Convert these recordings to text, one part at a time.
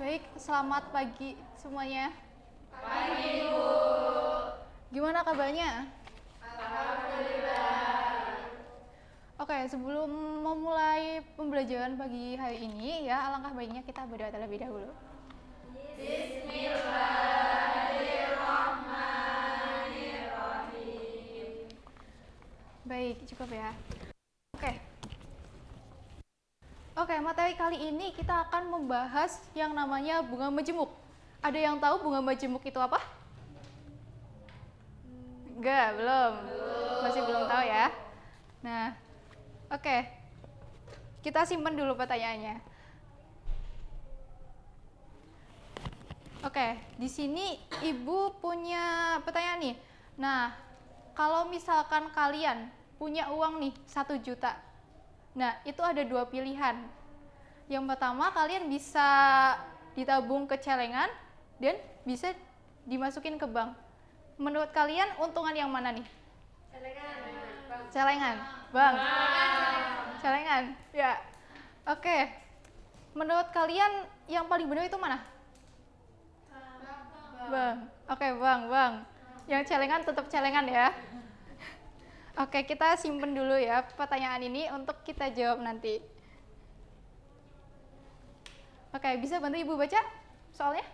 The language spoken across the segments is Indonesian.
Baik, selamat pagi semuanya. Pagi, Bu. Gimana kabarnya? Alhamdulillah. Oke, sebelum memulai pembelajaran pagi hari ini ya, alangkah baiknya kita berdoa terlebih dahulu. Bismillahirrahmanirrahim. Baik, cukup ya. Oke, materi kali ini kita akan membahas yang namanya bunga majemuk. Ada yang tahu bunga majemuk itu apa? Enggak, belum. Masih belum tahu ya. Nah, oke. Kita simpan dulu pertanyaannya. Oke, di sini Ibu punya pertanyaan nih. Nah, kalau misalkan kalian punya uang nih 1 juta. Nah, itu ada 2 pilihan. Yang pertama, kalian bisa ditabung ke celengan dan bisa dimasukin ke bank. Menurut kalian untungan yang mana nih? Celengan. Bang. Celengan. Ya. Oke. Menurut kalian yang paling benar itu mana? Bang. Oke, Bang. Yang celengan tetap celengan ya. Oke, kita simpen dulu ya pertanyaan ini untuk kita jawab nanti. Oke, bisa bantu Ibu baca soalnya?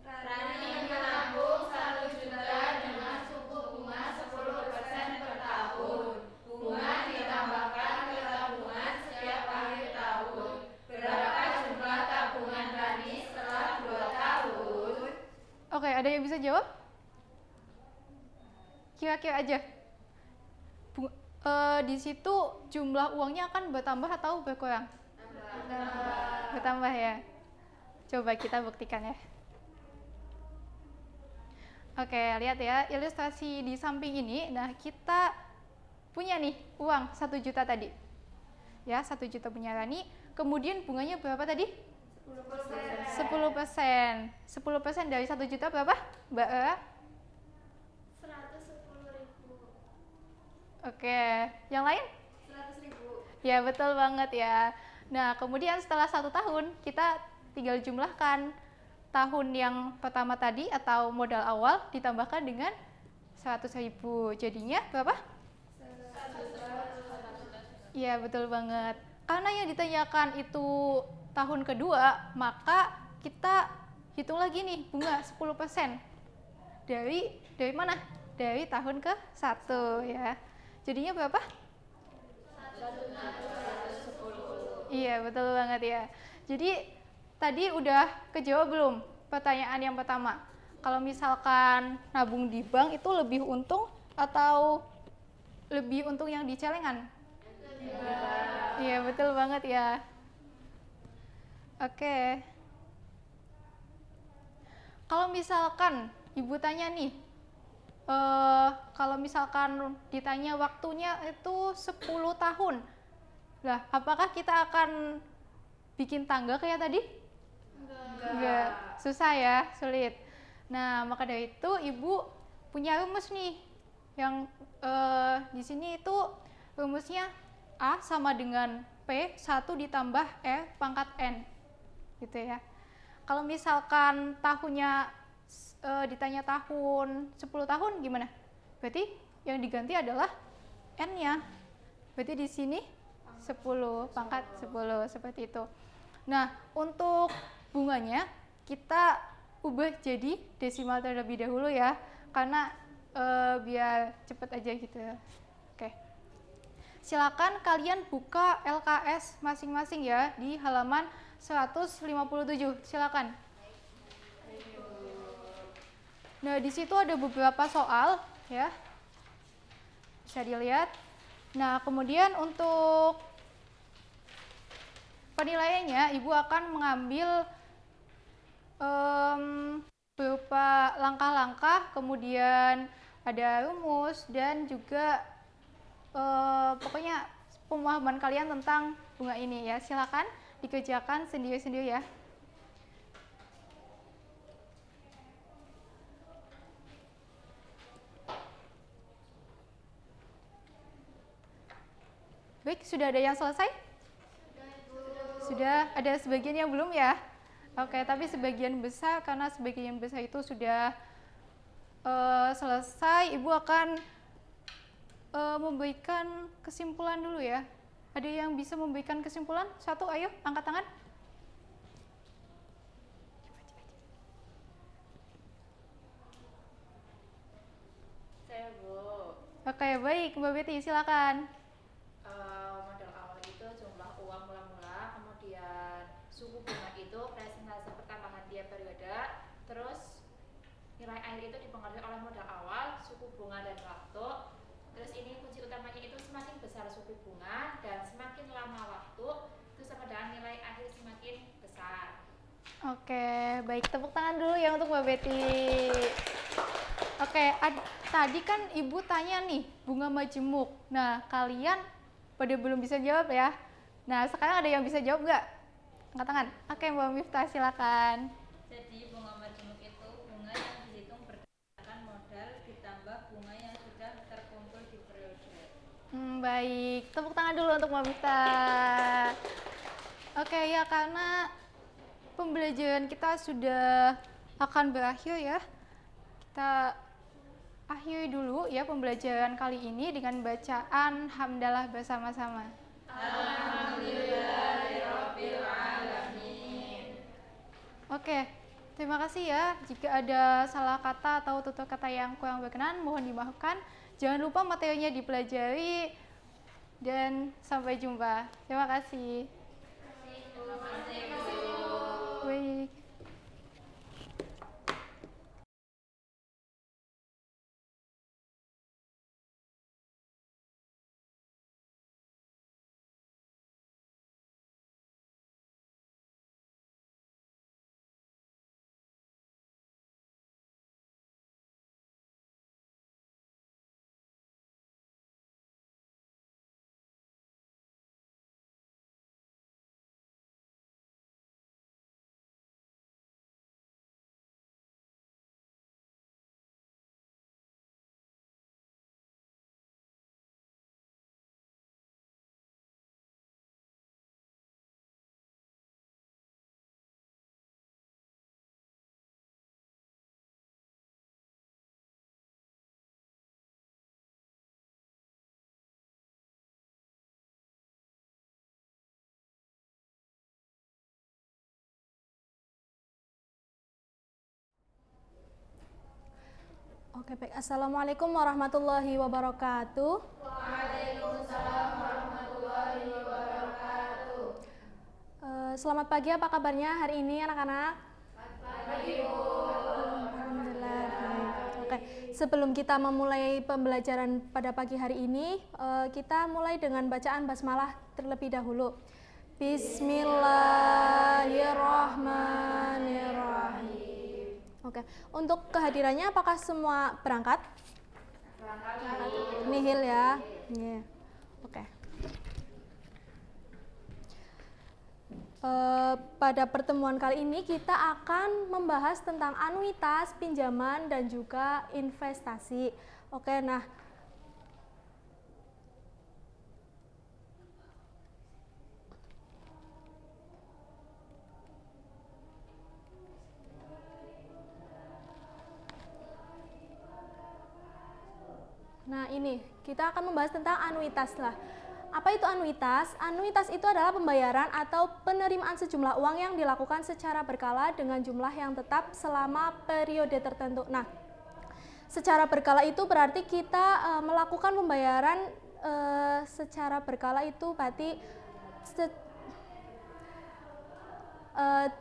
Rani menabung 1 juta dengan suku bunga 10% per tahun. Bunga ditambahkan ke tabungan setiap akhir tahun. Berapa jumlah tabungan Rani setelah 2 tahun? Oke, ada yang bisa jawab? Kira-kira aja. Di situ jumlah uangnya akan bertambah atau berkurang? Bertambah ya. Coba kita buktikan ya. Oke, lihat ya ilustrasi di samping ini. Nah, kita punya nih uang 1 juta tadi. Ya, 1 juta punya Rani. Kemudian bunganya berapa tadi? 10%. 10% dari 1 juta berapa? Mbak E? 110.000. Oke, yang lain? 100.000. Ya, betul banget ya. Nah, kemudian setelah 1 tahun, kita tinggal jumlahkan tahun yang pertama tadi atau modal awal ditambahkan dengan 100.000. Jadinya berapa? 100.000. Iya, betul banget. Karena yang ditanyakan itu tahun kedua, maka kita hitung lagi nih bunga 10%. Dari mana? Dari tahun ke 1 ya. Jadinya berapa? 1.110. Iya, betul banget ya. Jadi tadi udah kejawab belum pertanyaan yang pertama? Kalau misalkan nabung di bank itu lebih untung atau lebih untung yang di celengan? Iya, betul banget ya. Oke. Kalau misalkan Ibu tanya nih, kalau misalkan ditanya waktunya itu 10 tahun. Lah, apakah kita akan bikin tangga kayak tadi? Enggak. Susah ya, sulit. Nah, maka dari itu Ibu punya rumus nih. Yang di sini itu rumusnya A sama dengan P 1 ditambah E pangkat N. Gitu ya. Kalau misalkan tahunnya ditanya tahun 10 tahun gimana? Berarti yang diganti adalah N-nya. Berarti di sini 10 pangkat 10 seperti itu. Nah, untuk bunganya kita ubah jadi desimal terlebih dahulu ya, karena biar cepet aja gitu. Oke. Silakan kalian buka LKS masing-masing ya di halaman 157. Silakan. Nah, di situ ada beberapa soal ya. Bisa dilihat. Nah, kemudian untuk penilaiannya, Ibu akan mengambil berupa langkah-langkah, kemudian ada rumus dan juga pokoknya pemahaman kalian tentang bunga ini ya. Silakan dikerjakan sendiri-sendiri ya. Baik, sudah ada yang selesai? Sudah, ada sebagian yang belum ya? Oke, tapi sebagian besar, karena sebagian besar itu sudah selesai, Ibu akan memberikan kesimpulan dulu ya. Ada yang bisa memberikan kesimpulan? Satu, ayo, angkat tangan. Saya, Bu. Oke, baik, Mbak Betty, silakan. Modal awal itu jumlah uang mula-mula, kemudian suku bunga itu presentase pertambahan tiap periode, terus nilai akhir itu dipengaruhi oleh modal awal, suku bunga dan waktu. Terus ini kunci utamanya itu semakin besar suku bunga dan semakin lama waktu, itu sama dengan nilai akhir semakin besar. Oke, baik, tepuk tangan dulu ya untuk Mbak Betty. Oke, tadi kan Ibu tanya nih, bunga majemuk. Nah, kalian pada belum bisa jawab ya. Nah, sekarang ada yang bisa jawab nggak? Angkat tangan. Oke, Mbak Miftah, silakan. Jadi bunga majemuk itu bunga yang dihitung berdasarkan modal ditambah bunga yang sudah terkumpul di periode. Baik, tepuk tangan dulu untuk Mbak Miftah. Oke ya, karena pembelajaran kita sudah akan berakhir ya. Kita akhiri dulu ya pembelajaran kali ini dengan bacaan hamdalah bersama-sama. Alhamdulillahirabbil alamin. Oke, terima kasih ya. Jika ada salah kata atau tutur kata yang kurang berkenan, mohon dimaafkan. Jangan lupa materinya dipelajari dan sampai jumpa. Terima kasih. Baik. Oke, baik. Assalamualaikum warahmatullahi wabarakatuh. Waalaikumsalam warahmatullahi wabarakatuh. Selamat pagi, apa kabarnya hari ini anak-anak? Pagi, Bu. Alhamdulillah, baik. Oke, sebelum kita memulai pembelajaran pada pagi hari ini, kita mulai dengan bacaan basmalah terlebih dahulu. Bismillahirrahmanirrahim. Oke, untuk kehadirannya apakah semua berangkat? Nihil ya. Yeah. Oke. Pada pertemuan kali ini kita akan membahas tentang anuitas, pinjaman, dan juga investasi. Oke, nah ini kita akan membahas tentang anuitas lah. Apa itu anuitas? Anuitas itu adalah pembayaran atau penerimaan sejumlah uang yang dilakukan secara berkala dengan jumlah yang tetap selama periode tertentu. Nah, secara berkala itu berarti kita melakukan pembayaran secara berkala itu berarti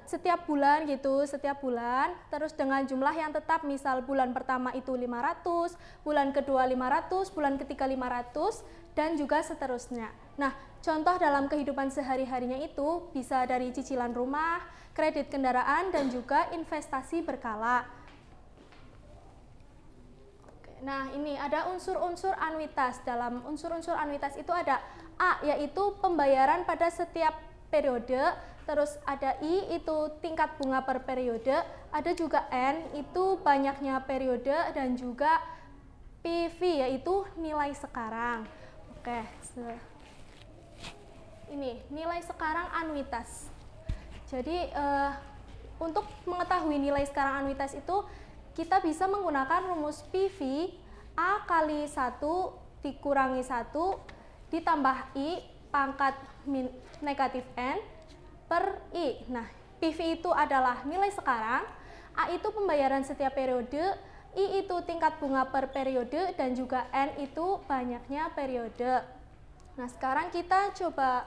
setiap bulan gitu, setiap bulan, terus dengan jumlah yang tetap, misal bulan pertama itu 500, bulan kedua 500, bulan ketiga 500, dan juga seterusnya. Nah, contoh dalam kehidupan sehari-harinya itu bisa dari cicilan rumah, kredit kendaraan, dan juga investasi berkala. Nah, ini ada unsur-unsur anuitas. Dalam unsur-unsur anuitas itu ada A, yaitu pembayaran pada setiap periode. Terus ada I, itu tingkat bunga per periode. Ada juga N, itu banyaknya periode. Dan juga PV, yaitu nilai sekarang. Oke, ini nilai sekarang anuitas. Jadi untuk mengetahui nilai sekarang anuitas itu kita bisa menggunakan rumus PV A kali 1 dikurangi 1 ditambah I pangkat negatif N per I. Nah, PV itu adalah nilai sekarang, A itu pembayaran setiap periode, I itu tingkat bunga per periode, dan juga N itu banyaknya periode. Nah, sekarang kita coba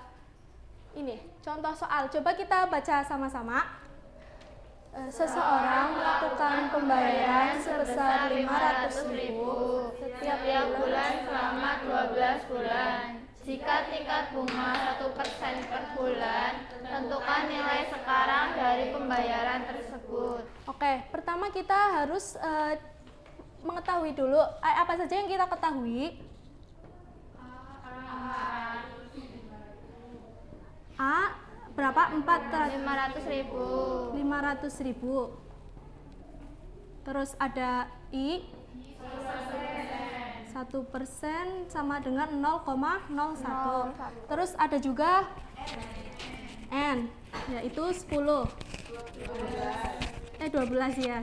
ini, contoh soal. Coba kita baca sama-sama. Seseorang melakukan pembayaran sebesar 500.000 setiap bulan selama 12 bulan. Jika tingkat bunga 1% per bulan, tentukan nilai sekarang dari pembayaran tersebut. Oke, pertama kita harus mengetahui dulu apa saja yang kita ketahui. A berapa? 500.000. 500.000. Terus ada I 1% sama dengan 0,01. Terus ada juga N, yaitu 10. 12 ya.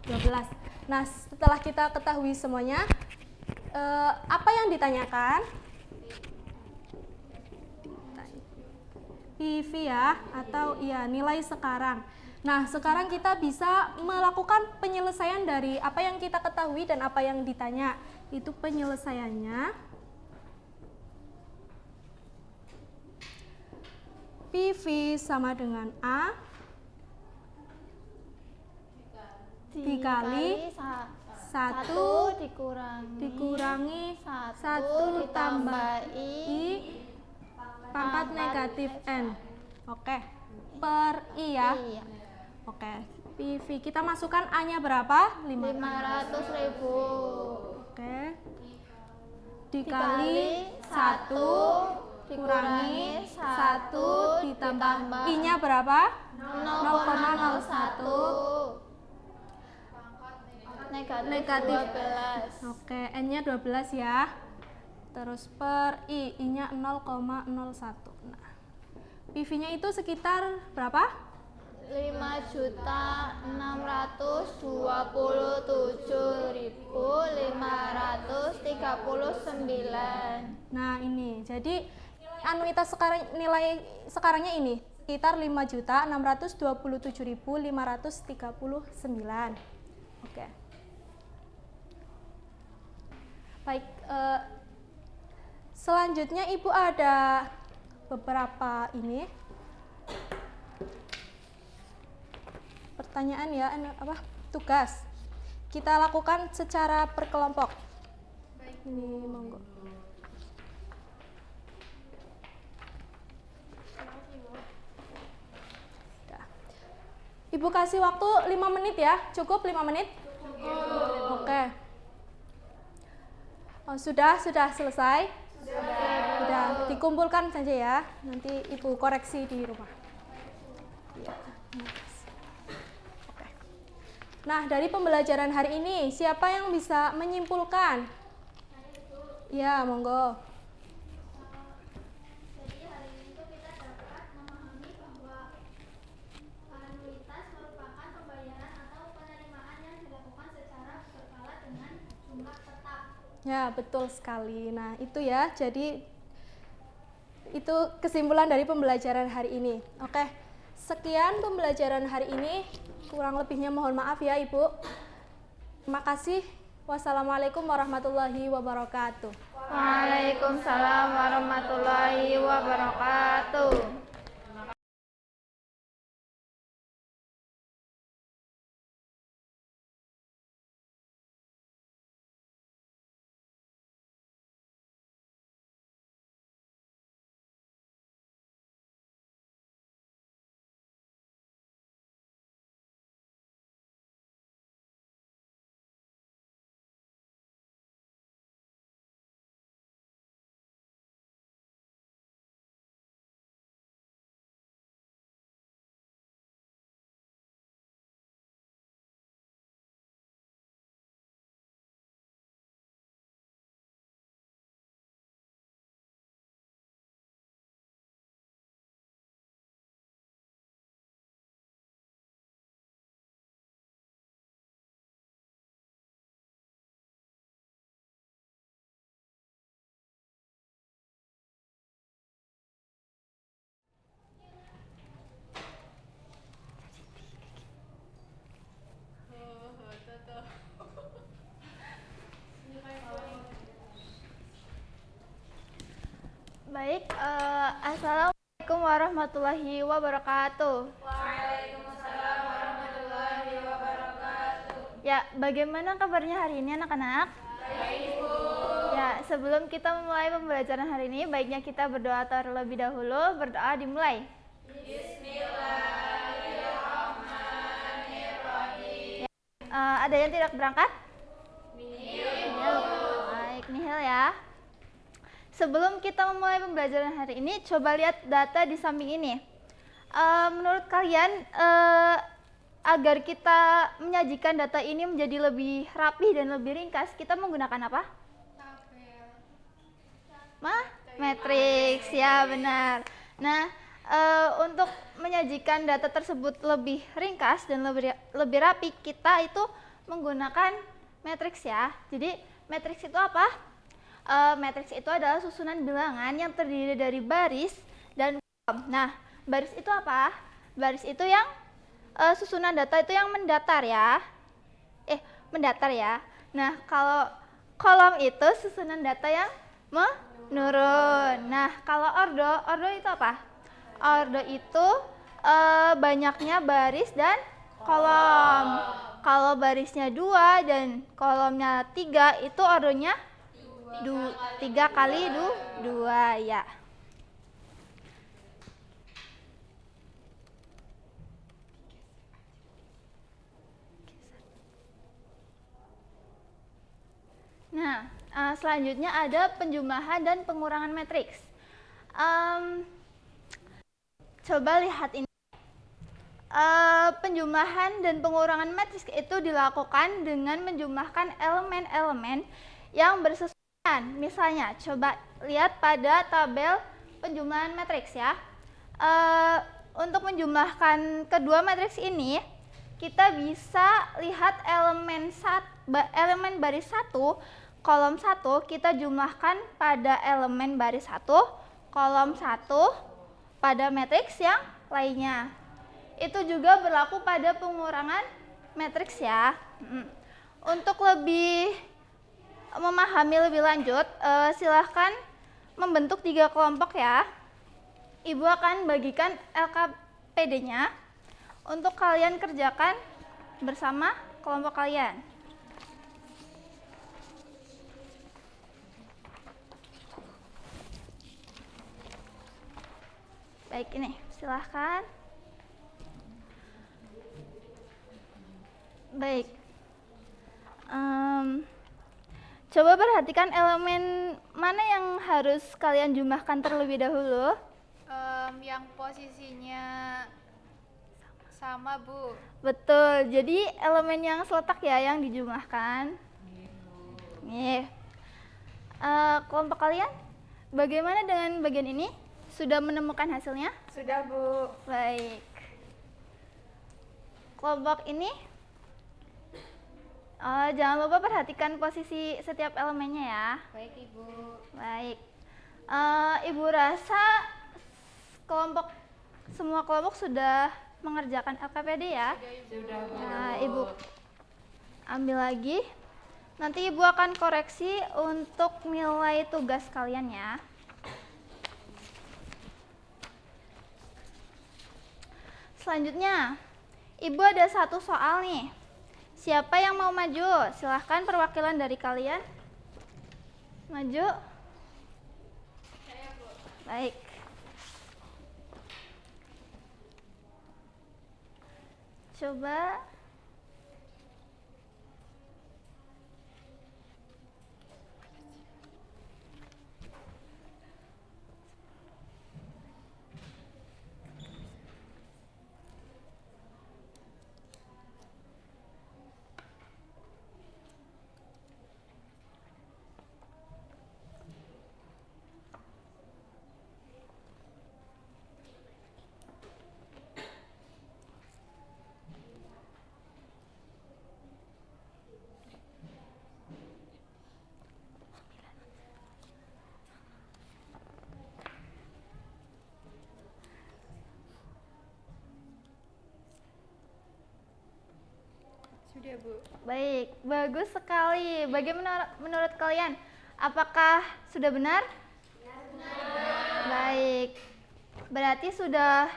12. Nah, setelah kita ketahui semuanya, apa yang ditanyakan? PV ya, atau ya nilai sekarang. Nah, sekarang kita bisa melakukan penyelesaian dari apa yang kita ketahui dan apa yang ditanya. Itu penyelesaiannya. PV sama dengan A dikali 1 dikurangi 1 ditambah I pangkat negatif N. Oke. Per I ya. Iya. Oke. PV kita masukkan A-nya berapa? 500.000. Oke. Dikali 1 dikurangi 1 ditambah I-nya berapa? 0,01. 0,01 Negatif. 12. Oke, N-nya 12 ya. Terus per I-nya 0,01. Nah, PV-nya itu sekitar berapa? 5.627.539. Nah, ini. Jadi anuitas sekarang, nilai sekarangnya ini sekitar 5.627.539. Oke. Baik, selanjutnya Ibu ada beberapa ini pertanyaan ya, tugas. Kita lakukan secara berkelompok. Ini monggo. Ibu kasih waktu 5 menit ya, cukup 5 menit? Cukup. Oke. Oh, sudah selesai? Sudah, dikumpulkan saja ya, nanti Ibu koreksi di rumah. Ya. Oke. Nah, dari pembelajaran hari ini, siapa yang bisa menyimpulkan? Ya, monggo. Jadi hari ini tuh kita dapat memahami bahwa anuitas merupakan pembayaran atau penerimaan yang dilakukan secara berkala dengan jumlah tetap. Ya, betul sekali. Nah, itu ya. Jadi itu kesimpulan dari pembelajaran hari ini. Oke. Sekian pembelajaran hari ini. Kurang lebihnya mohon maaf ya, Ibu. Terima kasih. Wassalamualaikum warahmatullahi wabarakatuh. Waalaikumsalam warahmatullahi wabarakatuh. Baik, Assalamualaikum warahmatullahi wabarakatuh. Waalaikumsalam warahmatullahi wabarakatuh. Ya, bagaimana kabarnya hari ini anak-anak? Baik, Bu. Ya, sebelum kita memulai pembelajaran hari ini, baiknya kita berdoa terlebih dahulu. Berdoa dimulai. Bismillahirrahmanirrahim. Ya, ada yang tidak berangkat? Nihil. Baik, nihil ya. Sebelum kita memulai pembelajaran hari ini, coba lihat data di samping ini. Menurut kalian, agar kita menyajikan data ini menjadi lebih rapi dan lebih ringkas, kita menggunakan apa? Matriks, ya benar. Nah, untuk menyajikan data tersebut lebih ringkas dan lebih rapi, kita itu menggunakan matriks ya. Jadi matriks itu apa? Matriks itu adalah susunan bilangan yang terdiri dari baris dan kolom. Nah, baris itu apa? Baris itu yang susunan data itu yang mendatar ya. Mendatar ya. Nah, kalau kolom itu susunan data yang menurun. Nah, kalau ordo itu apa? Ordo itu banyaknya baris dan kolom. Kalau barisnya 2 dan kolomnya 3 itu ordonya 3 kali 2 ya. Nah, selanjutnya ada penjumlahan dan pengurangan matriks. Coba lihat ini. Penjumlahan dan pengurangan matriks itu dilakukan dengan menjumlahkan elemen-elemen yang bersesuaian. Misalnya, coba lihat pada tabel penjumlahan matriks ya. Untuk menjumlahkan kedua matriks ini, kita bisa lihat elemen baris 1, kolom 1 kita jumlahkan pada elemen baris 1, kolom 1 pada matriks yang lainnya. Itu juga berlaku pada pengurangan matriks ya. Untuk lebih memahami lebih lanjut, silahkan membentuk 3 kelompok ya. Ibu akan bagikan LKPD-nya untuk kalian kerjakan bersama kelompok kalian. Baik, ini silahkan. Baik. Coba perhatikan elemen mana yang harus kalian jumlahkan terlebih dahulu. Yang posisinya sama, Bu. Betul, jadi elemen yang seletak ya yang dijumlahkan. Nih. Kelompok kalian, bagaimana dengan bagian ini? Sudah menemukan hasilnya? Sudah, Bu. Baik. Kelompok ini, jangan lupa perhatikan posisi setiap elemennya ya. Baik, Ibu. Baik. Ibu rasa semua kelompok sudah mengerjakan LKPD ya? Sudah, Bu. Nah, Ibu ambil lagi. Nanti Ibu akan koreksi untuk nilai tugas kalian ya. Selanjutnya, Ibu ada satu soal nih. Siapa yang mau maju? Silahkan perwakilan dari kalian. Maju. Saya, Bu. Baik. Coba. Sudah, Bu. Baik, bagus sekali. Bagaimana menurut kalian? Apakah sudah benar? Benar. Baik. Berarti sudah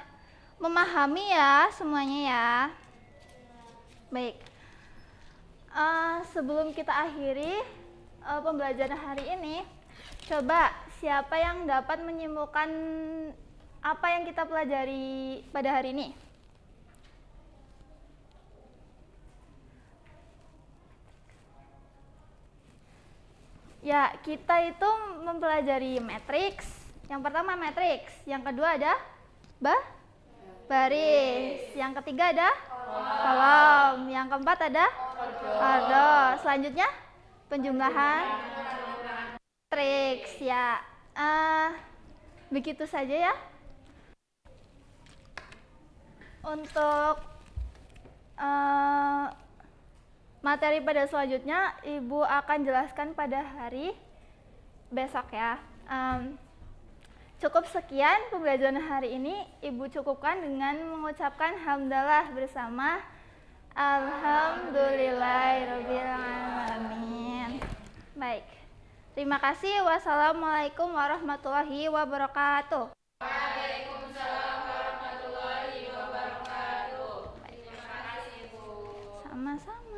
memahami ya semuanya ya. Baik. Sebelum kita akhiri pembelajaran hari ini, coba siapa yang dapat menyimpulkan apa yang kita pelajari pada hari ini? Ya, kita itu mempelajari matriks. Yang pertama matriks, yang kedua ada baris, yang ketiga ada kolom, yang keempat ada ordo. Selanjutnya penjumlahan matriks ya. Begitu saja ya. Untuk materi pada selanjutnya Ibu akan jelaskan pada hari besok ya. Cukup sekian pembelajaran hari ini. Ibu cukupkan dengan mengucapkan hamdalah bersama alhamdulillahirabbil alamin. Baik. Terima kasih. Wassalamualaikum warahmatullahi wabarakatuh. Waalaikumsalam warahmatullahi wabarakatuh. Terima kasih, Bu. Sama-sama.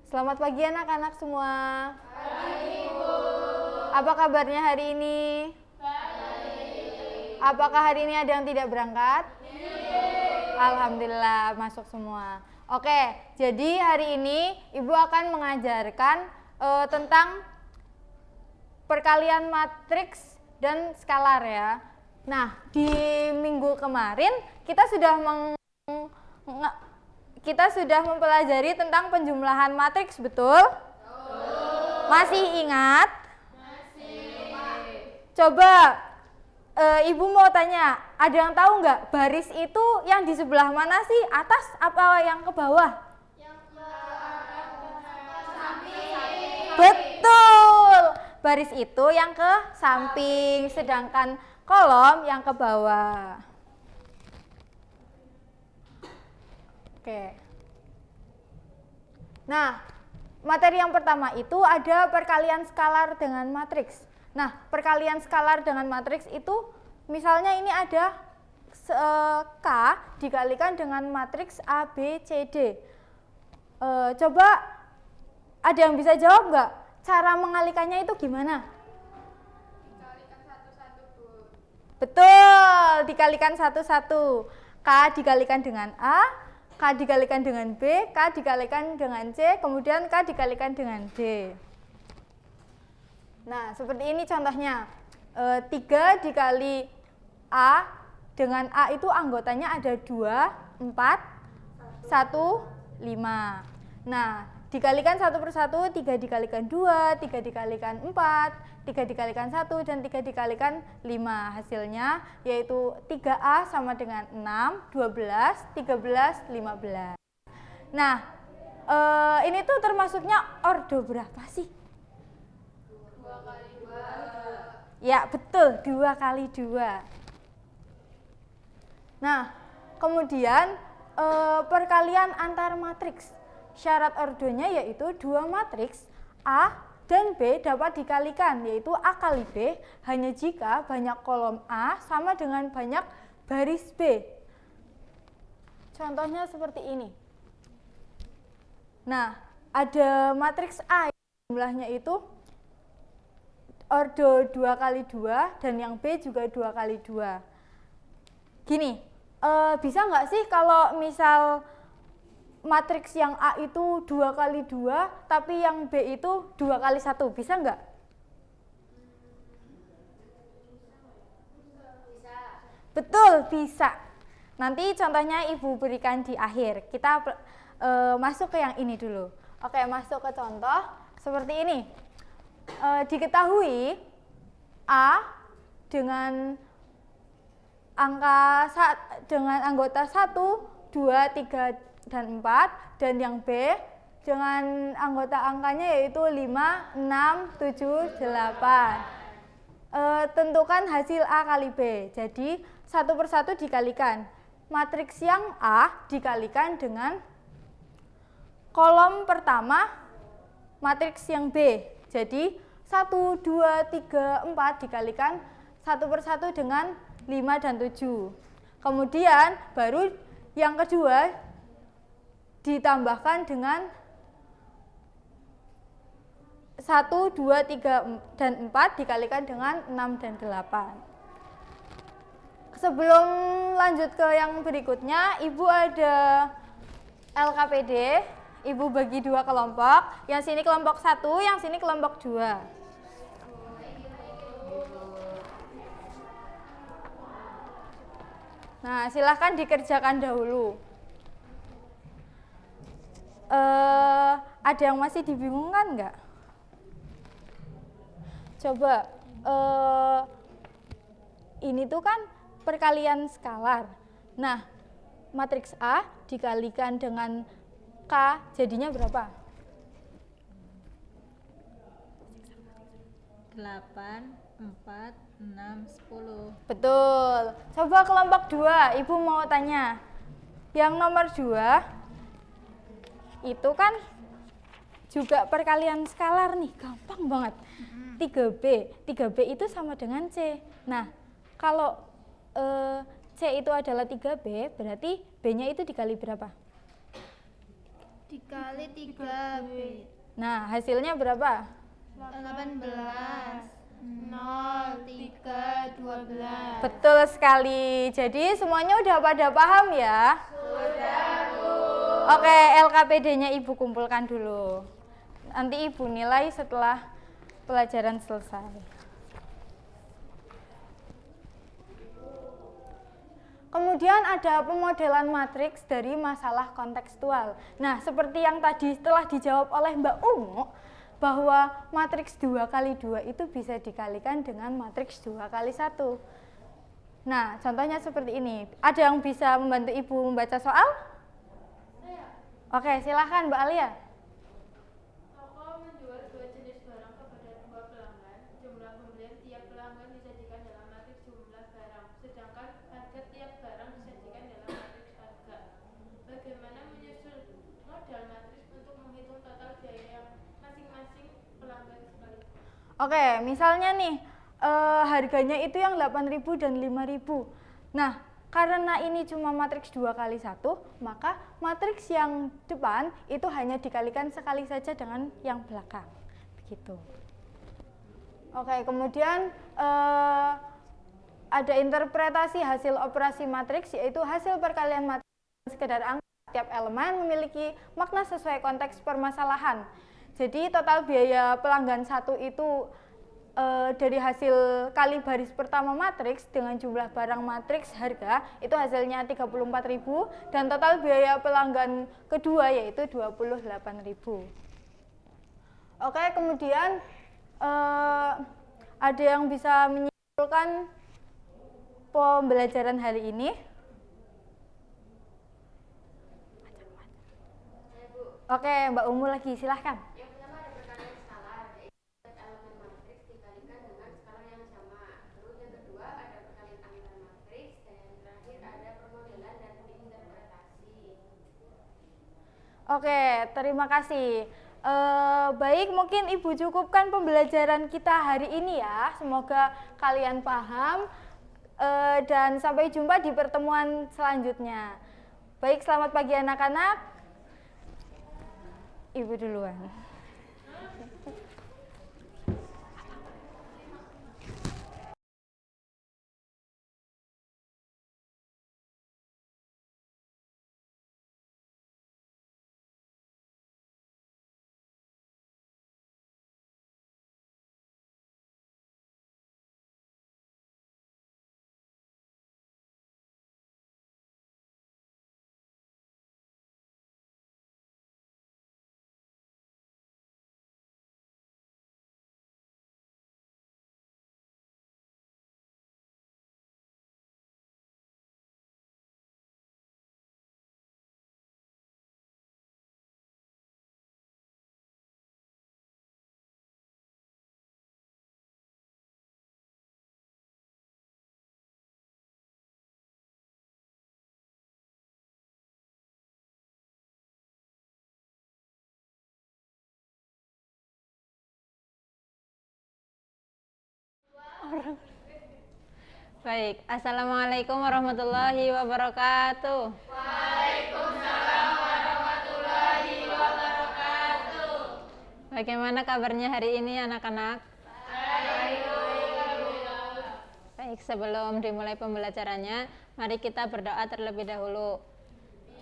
Selamat pagi anak-anak semua. Pagi, Bu. Apa kabarnya hari ini? Baik. Apakah hari ini ada yang tidak berangkat? Tidak. Alhamdulillah masuk semua. Oke, jadi hari ini Ibu akan mengajarkan tentang perkalian matriks dan skalar ya. Nah, di minggu kemarin kita sudah mempelajari tentang penjumlahan matriks, betul? Masih ingat? Masih. Coba Ibu mau tanya, ada yang tahu nggak baris itu yang di sebelah mana sih? Atas apa yang ke bawah? Yang ke samping. Betul. Baris itu yang ke samping, sedangkan kolom yang ke bawah. Oke. Nah, materi yang pertama itu ada perkalian skalar dengan matriks. Nah, perkalian skalar dengan matriks itu misalnya ini ada K dikalikan dengan matriks A, B, C, D. Coba ada yang bisa jawab nggak? Cara mengalikannya itu gimana? Dikalikan satu-satu, Bu. Betul, dikalikan satu-satu. K dikalikan dengan A, K dikalikan dengan B, K dikalikan dengan C, kemudian K dikalikan dengan D. Nah, seperti ini contohnya. 3 dikali A dengan A itu anggotanya ada 2, 4, 1, 5. Nah, dikalikan satu persatu, 3 dikalikan 2, 3 dikalikan 4, 3 dikalikan 1, dan 3 dikalikan 5. Hasilnya yaitu 3A sama dengan 6, 12, 13, 15. Nah, ini tuh termasuknya ordo berapa sih? 2 kali 2. Ya, betul, 2 kali 2. Nah, kemudian perkalian antar matriks. Syarat ordonya yaitu 2 matriks A dan B dapat dikalikan, yaitu A kali B hanya jika banyak kolom A sama dengan banyak baris B. Contohnya seperti ini. Nah, ada matriks A jumlahnya itu ordo 2 kali 2 dan yang B juga 2 kali 2. Gini, bisa nggak sih kalau misal matriks yang A itu 2 kali 2 tapi yang B itu 2 kali 1, bisa nggak? Betul, bisa. Nanti contohnya Ibu berikan di akhir. Kita masuk ke yang ini dulu. Oke, masuk ke contoh seperti ini. Diketahui A dengan dengan anggota 1, 2, 3, dan 4, dan yang B dengan anggota angkanya yaitu 5, 6, 7, 8. Tentukan hasil A kali B. Jadi satu persatu dikalikan. Matriks yang A dikalikan dengan kolom pertama matriks yang B. Jadi 1, 2, 3, 4 dikalikan satu persatu dengan 5 dan 7. Kemudian baru yang kedua ditambahkan dengan 1, 2, 3, dan 4 dikalikan dengan 6 dan 8. Sebelum lanjut ke yang berikutnya, Ibu ada LKPD. Ibu bagi 2 kelompok. Yang sini kelompok 1, yang sini kelompok 2. Nah, silahkan dikerjakan dahulu. Ada yang masih dibingungkan nggak? Coba, ini tuh kan perkalian skalar. Nah, matriks A dikalikan dengan K jadinya berapa? 8, 4, 6, 10. Betul. Coba kelompok 2, Ibu mau tanya. Yang nomor 2 itu kan juga perkalian skalar nih, gampang banget. 3B itu sama dengan C. Nah, kalau C itu adalah 3B, berarti B-nya itu dikali berapa? Dikali 3B. Nah, hasilnya berapa? 18. 0, 3, 12. Betul sekali. Jadi semuanya udah pada paham ya? Sudah, Bu. Oke, LKPD-nya Ibu kumpulkan dulu. Nanti Ibu nilai setelah pelajaran selesai. Kemudian ada pemodelan matriks dari masalah kontekstual. Nah, seperti yang tadi setelah dijawab oleh Mbak Ungu, bahwa matriks 2 kali 2 itu bisa dikalikan dengan matriks 2 kali 1. Nah, contohnya seperti ini. Ada yang bisa membantu Ibu membaca soal? Oke, silahkan Mbak Alia. Toko menjual 2 jenis barang kepada 2 pelanggan. Jumlah pembelian tiap pelanggan disajikan dalam matriks jumlah barang, sedangkan harga tiap barang disajikan dalam matriks harga. Bagaimana menyusun modal matriks untuk menghitung total biaya yang masing-masing pelanggan sekaligus? Oke, misalnya nih harganya itu yang 8.000 dan 5.000. Nah, karena ini cuma matriks 2 kali 1, maka matriks yang depan itu hanya dikalikan sekali saja dengan yang belakang. Begitu. Oke, kemudian ada interpretasi hasil operasi matriks, yaitu hasil perkalian matriks sekedar angka. Setiap elemen memiliki makna sesuai konteks permasalahan. Jadi total biaya pelanggan 1 itu dari hasil kali baris pertama matriks dengan jumlah barang matriks harga itu hasilnya 34.000 dan total biaya pelanggan kedua yaitu 28.000. Oke, kemudian ada yang bisa menyimpulkan pembelajaran hari ini? Oke, Mbak Umu lagi, silahkan. Yang pertama ada perkalian skalar, yaitu elemen matriks dikalikan dengan skala yang sama. Terus yang kedua ada perkalian antar matriks, dan yang terakhir ada permodelan dan interpretasi. Oke, terima kasih. Baik, mungkin Ibu cukupkan pembelajaran kita hari ini ya. Semoga kalian paham dan sampai jumpa di pertemuan selanjutnya. Baik, selamat pagi anak-anak. Ibu duluan. Baik, Assalamualaikum warahmatullahi wabarakatuh. Waalaikumsalam warahmatullahi wabarakatuh. Bagaimana kabarnya hari ini anak-anak? Baik, sebelum dimulai pembelajarannya, mari kita berdoa terlebih dahulu.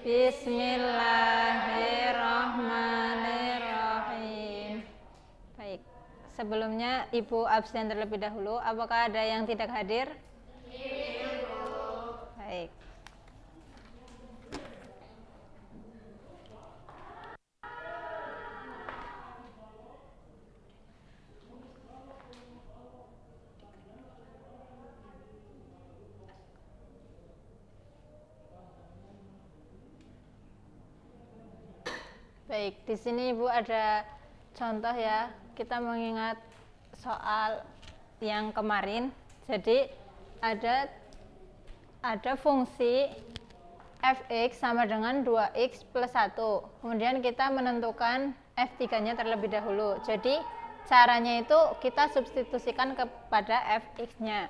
Bismillahirrahmanirrahim. Baik, sebelumnya Ibu absen terlebih dahulu. Apakah ada yang tidak hadir? Baik. Baik, di sini Ibu ada contoh ya. Kita mengingat soal yang kemarin. Jadi ada fungsi fx sama dengan 2x plus 1. Kemudian kita menentukan f3-nya terlebih dahulu. Jadi caranya itu kita substitusikan kepada fx-nya.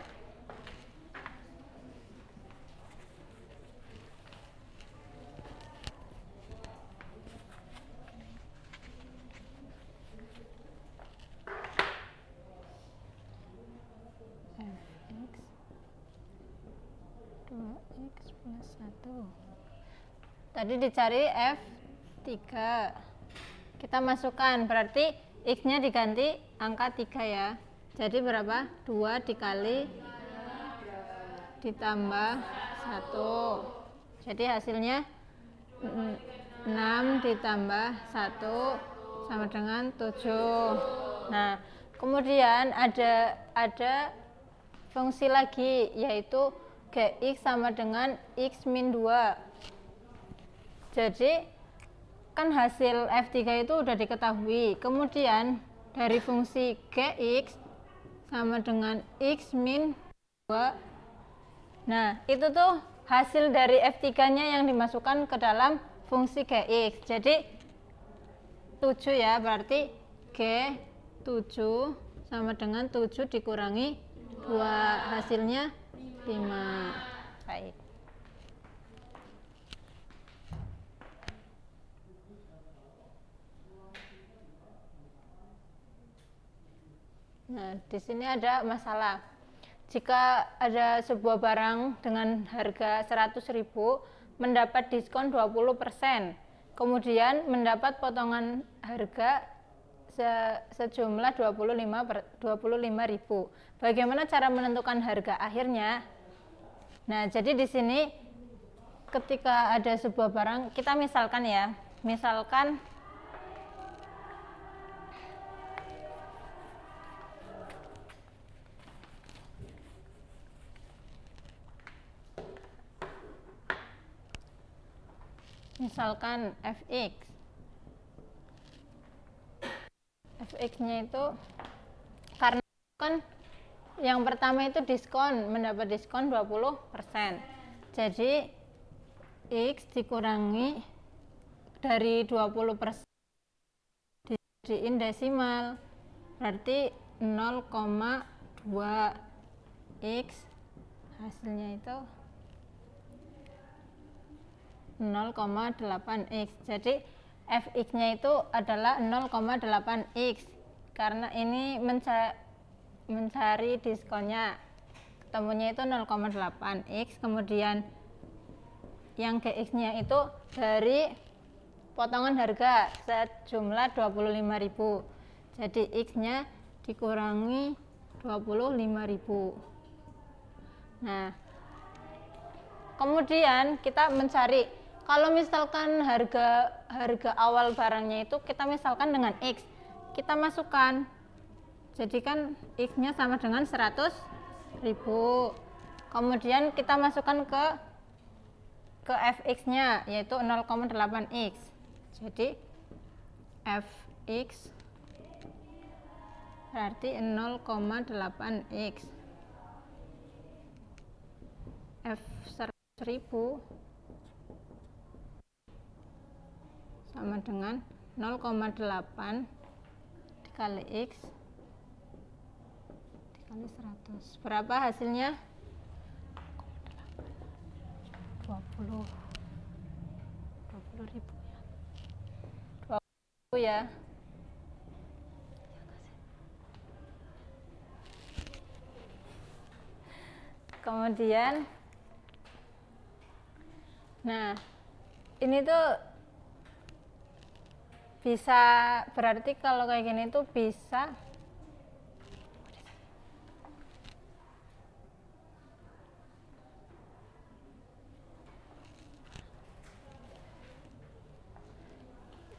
X plus 1. Tadi dicari F3. Kita masukkan, berarti X-nya diganti angka 3 ya. Jadi berapa? 2 dikali ditambah 1. Jadi hasilnya 6 ditambah 1 sama dengan 7. Nah, kemudian ada fungsi lagi, yaitu Gx sama dengan X min 2. Jadi kan hasil F3 itu udah diketahui. Kemudian dari fungsi Gx sama dengan X min 2. Nah, itu tuh hasil dari F3-nya yang dimasukkan ke dalam fungsi Gx. Jadi 7 ya, berarti G7 sama dengan 7 dikurangi 2, hasilnya 5. Baik. Nah, di sini ada masalah. Jika ada sebuah barang dengan harga 100.000 mendapat diskon 20%, kemudian mendapat potongan harga sejumlah 25.000. Bagaimana cara menentukan harga akhirnya? Nah, jadi di sini ketika ada sebuah barang, kita misalkan fx. Fx-nya itu karena kan yang pertama itu diskon, mendapat diskon 20%. Jadi X dikurangi dari 20% dijadiin desimal, berarti 0,2 X, hasilnya itu 0,8 X. Jadi Fx-nya itu adalah 0,8 X. Karena ini mencari diskonnya, ketemunya itu 0,8 X. Kemudian yang Gx-nya itu dari potongan harga sejumlah 25.000. Jadi X-nya dikurangi 25.000. Nah, kemudian kita mencari, kalau misalkan harga awal barangnya itu kita misalkan dengan X, kita masukkan. Jadi kan X-nya sama dengan 100.000. Kemudian kita masukkan ke Fx-nya, yaitu 0,8 X. Jadi Fx berarti 0,8 X. F 100.000 sama dengan 0,8 dikali X dikali 100. Berapa hasilnya? 20 ribu ya. 20 ya. Kemudian, nah ini tuh bisa, berarti kalau kayak gini tuh bisa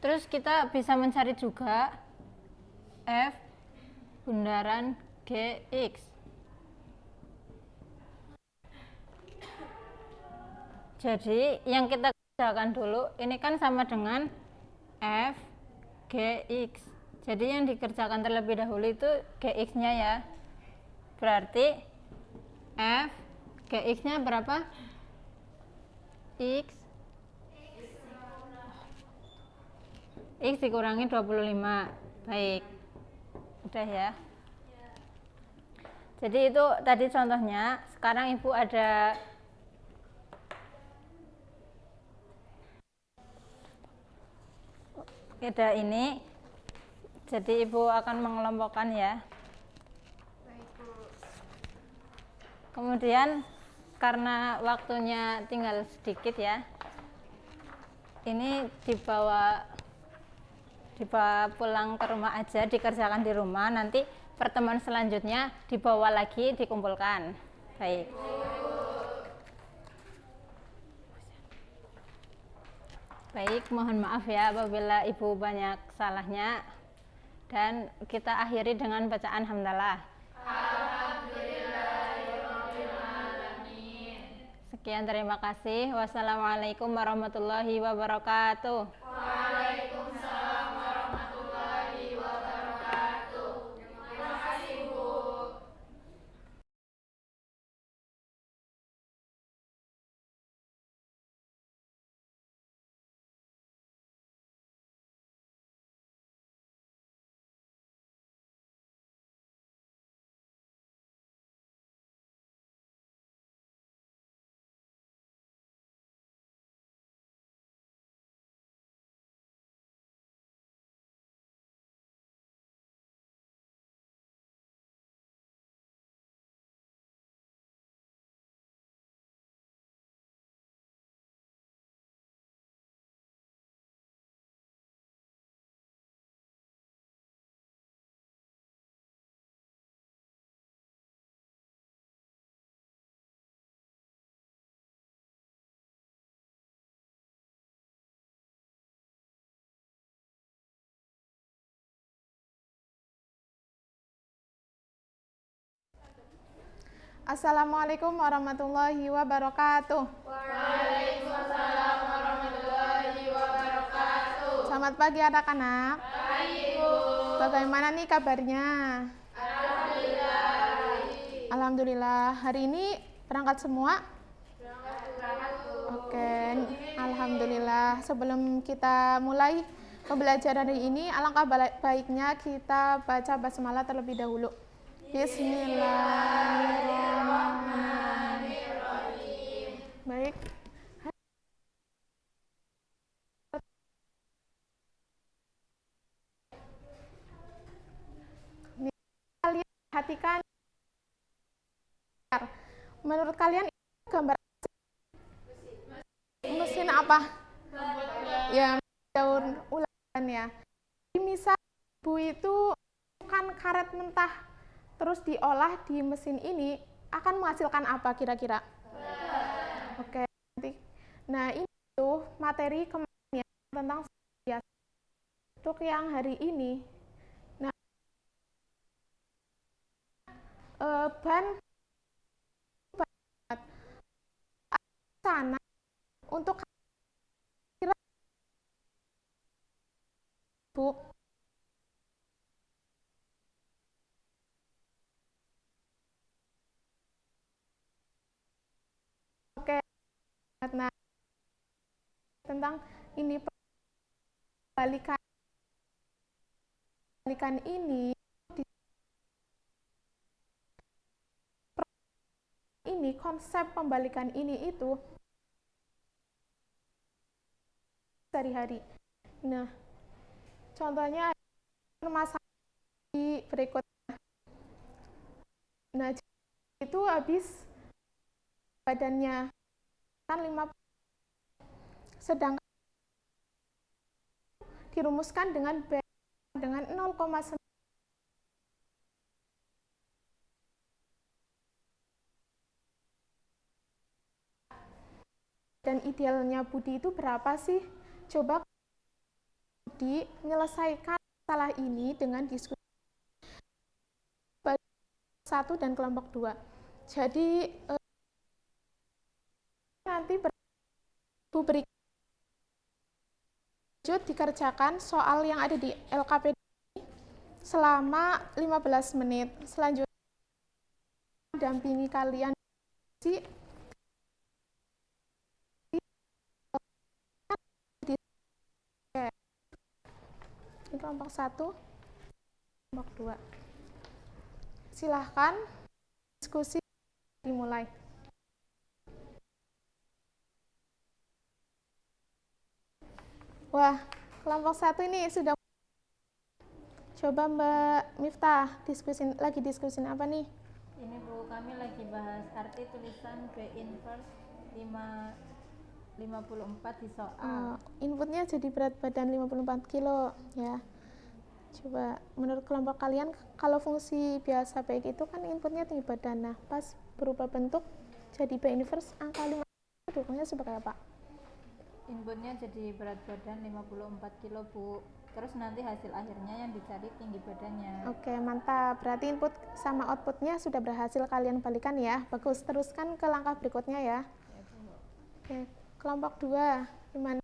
terus kita bisa mencari juga F bundaran GX. Jadi yang kita kerjakan dulu ini kan sama dengan F GX. Jadi yang dikerjakan terlebih dahulu itu GX-nya ya. Berarti F GX-nya berapa? X dikurangi 25. Baik. Udah ya. Jadi itu tadi contohnya. Sekarang Ibu ada ini. Jadi Ibu akan mengelompokkan ya. Kemudian karena waktunya tinggal sedikit ya. Ini dibawa pulang ke rumah aja, dikerjakan di rumah, nanti pertemuan selanjutnya dibawa lagi, dikumpulkan. Baik. Baik, mohon maaf ya apabila Ibu banyak salahnya. Dan kita akhiri dengan bacaan hamdalah. Alhamdulillahirrahmanirrahim. Sekian, terima kasih. Wassalamualaikum warahmatullahi wabarakatuh. Waalaikumsalam warahmatullahi wabarakatuh. Terima kasih, Bu. Assalamualaikum warahmatullahi wabarakatuh. Waalaikumsalam warahmatullahi wabarakatuh. Selamat pagi anak-anak. Baik, Bu. Bagaimana nih kabarnya? Alhamdulillah. Alhamdulillah. Hari ini berangkat semua? Berangkat, Bu. Oke, alhamdulillah. Sebelum kita mulai pembelajaran hari ini, alangkah baiknya kita baca basmalah terlebih dahulu. Bismillahirrahmanirrahim. Baik. Kalian perhatikan. Menurut kalian gambar mesin apa? Ya, daun ulekan ya. Misal Bu itu kan karet mentah, terus diolah di mesin ini akan menghasilkan apa kira-kira? Oke, nanti. Nah, ini tuh materi kemarin ya, tentang biasa. Untuk yang hari ini, nah, ban sana untuk kira Bu. Oke, nah tentang ini balikan ini ini konsep pembalikan ini itu sehari-hari. Nah, contohnya permasalahan di berikutnya. Nah, itu habis badannya kan 50, sedangkan dirumuskan dengan 0,9. Dan idealnya Budi itu berapa sih? Coba Budi menyelesaikan masalah ini dengan diskusi kelompok 1 dan kelompok 2. Jadi nanti berikut dikerjakan soal yang ada di LKPD selama 15 menit. Selanjutnya dampingi kalian di kelompok 1, kelompok 2. Silahkan diskusi dimulai. Wah, kelompok 1 ini sudah. Coba Mbak Miftah diskusin apa nih? Ini Bu, kami lagi bahas arti tulisan B inverse 54 di soal. Inputnya jadi berat badan 54 kilo ya. Coba menurut kelompok kalian, kalau fungsi biasa baik itu kan inputnya tinggi badan. Nah, pas berubah bentuk jadi B inverse angka 5 itu dukungnya sebagai apa? Inputnya jadi berat badan 54 kilo Bu. Terus nanti hasil akhirnya yang dicari tinggi badannya. Oke, mantap. Berarti input sama outputnya sudah berhasil kalian balikan ya. Bagus, teruskan ke langkah berikutnya ya. Oke, kelompok 2 gimana?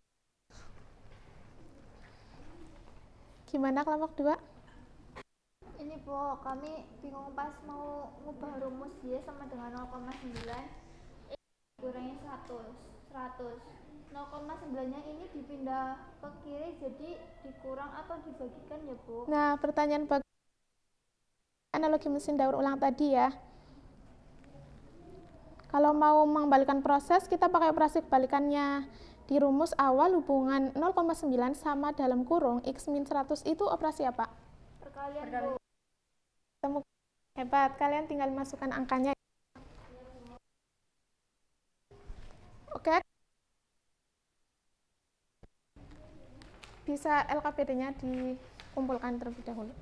Gimana kelompok 2? Ini Bu, kami bingung pas mau ngubah rumus Y sama dengan 0,9 kurangi 100. 0,9 nya ini dipindah ke kiri, jadi dikurang atau dibagikan ya Bu? Nah, pertanyaan analogi mesin daur ulang tadi ya. Kalau mau mengembalikan proses, kita pakai operasi kebalikannya. Di rumus awal hubungan 0,9 sama dalam kurung X min 100 itu operasi apa? Perkalian Bu. Hebat, kalian tinggal masukkan angkanya. Oke. Bisa LKPD-nya dikumpulkan terlebih dahulu.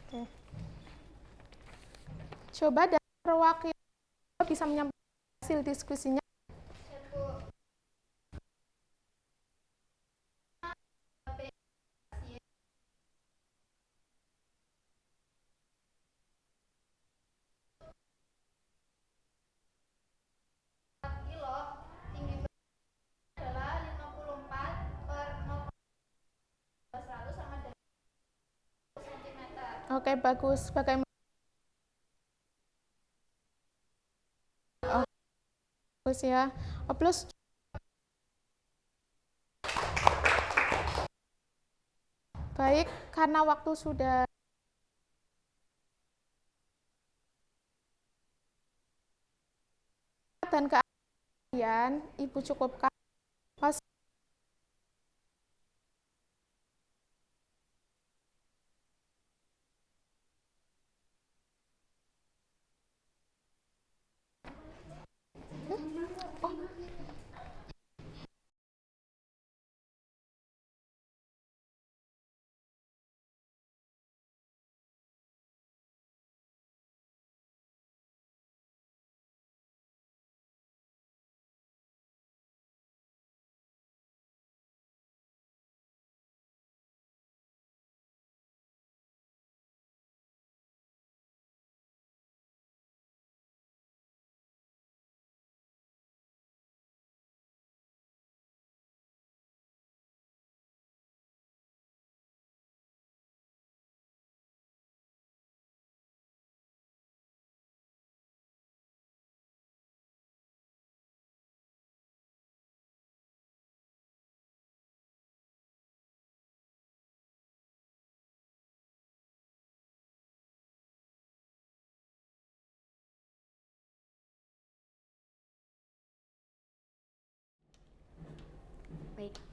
Oke. Coba dari perwakilan bisa menyampaikan hasil diskusinya. Oke, bagus. Bagaimana? Bagus ya. Plus baik, karena waktu sudah dan keahlian, Ibu cukupkan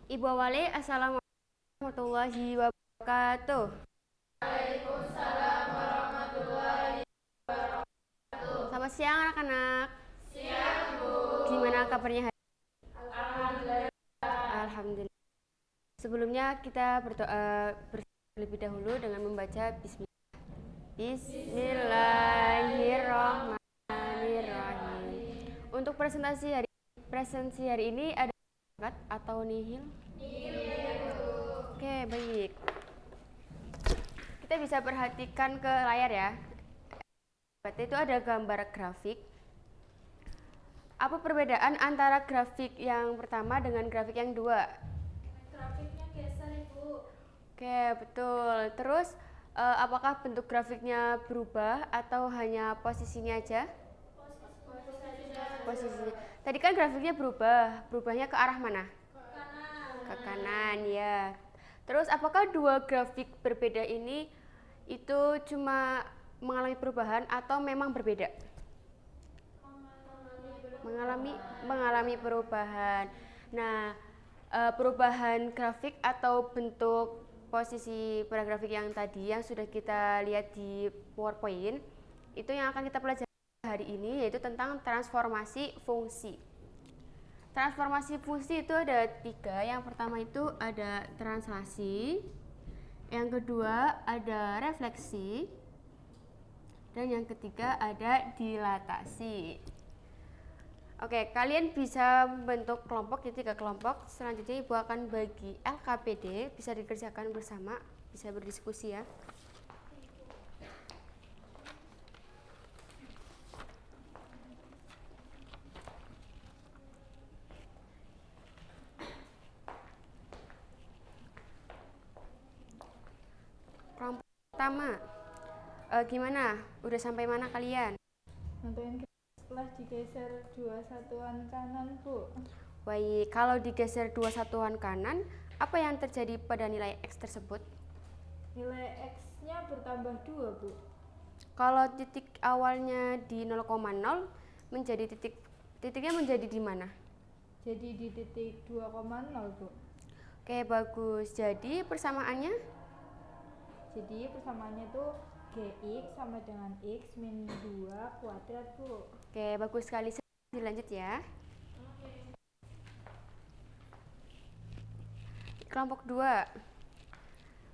Ibu Awale, Assalamualaikum warahmatullahi wabarakatuh. Waalaikumsalam warahmatullahi wabarakatuh. Selamat siang anak-anak. Siang, Bu. Gimana kabarnya hari ini? Alhamdulillah. Alhamdulillah. Sebelumnya kita berdoa terlebih dahulu dengan membaca Bismillah. Bismillahirrahmanirrahim. Untuk presentasi hari ini ada angkat atau nihil? Oke, baik. Kita bisa perhatikan ke layar ya. Itu ada gambar grafik. Apa perbedaan antara grafik yang pertama dengan grafik yang dua? Grafiknya geser, Ibu. Oke, betul. Terus apakah bentuk grafiknya berubah atau hanya posisinya aja? Posisinya. Tadi kan grafiknya berubahnya ke arah mana? Ke kanan, ya. Terus apakah dua grafik berbeda ini itu cuma mengalami perubahan atau memang berbeda? Mengalami perubahan. Nah, perubahan grafik atau bentuk posisi pada grafik yang tadi yang sudah kita lihat di PowerPoint itu yang akan kita pelajari hari ini, yaitu tentang transformasi fungsi. Transformasi fungsi itu ada 3. Yang pertama itu ada translasi, yang kedua ada refleksi, dan yang ketiga ada dilatasi. Oke, kalian bisa membentuk kelompok, jadi 3 kelompok. Selanjutnya Ibu akan bagi LKPD, bisa dikerjakan bersama, bisa berdiskusi ya. Kelompok pertama, gimana? Udah sampai mana kalian? Sampai setelah digeser 2 satuan kanan, Bu. Baik, kalau digeser 2 satuan kanan, apa yang terjadi pada nilai X tersebut? Nilai X-nya bertambah 2, Bu. Kalau titik awalnya di 0,0 menjadi titiknya menjadi di mana? Jadi di titik 2,0, Bu. Oke, bagus. Jadi persamaannya? Jadi persamaannya itu Gx sama dengan X min 2 kuadrat, Bu. Oke, bagus sekali. Dilanjut ya. Kelompok 2.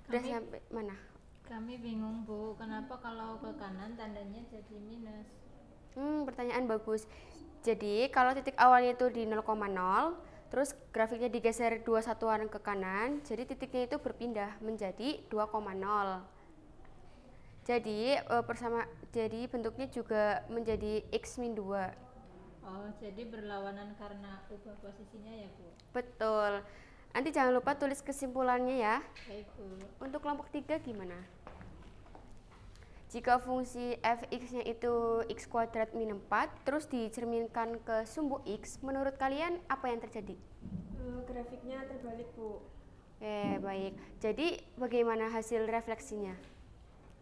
Udah sampai mana? Kami bingung, Bu, kenapa kalau ke kanan tandanya jadi minus? Pertanyaan bagus. Jadi, kalau titik awalnya itu di 0,0, terus grafiknya digeser 2 satuan ke kanan, jadi titiknya itu berpindah menjadi 2,0. Jadi jadi bentuknya juga menjadi X min 2. Oh, jadi berlawanan karena ubah posisinya ya, Bu? Betul. Nanti jangan lupa tulis kesimpulannya ya. Baik, Bu. Untuk kelompok 3 gimana? Jika fungsi fx-nya itu x kuadrat min 4, terus dicerminkan ke sumbu x, menurut kalian apa yang terjadi? Grafiknya terbalik, Bu. Oke, baik. Jadi bagaimana hasil refleksinya?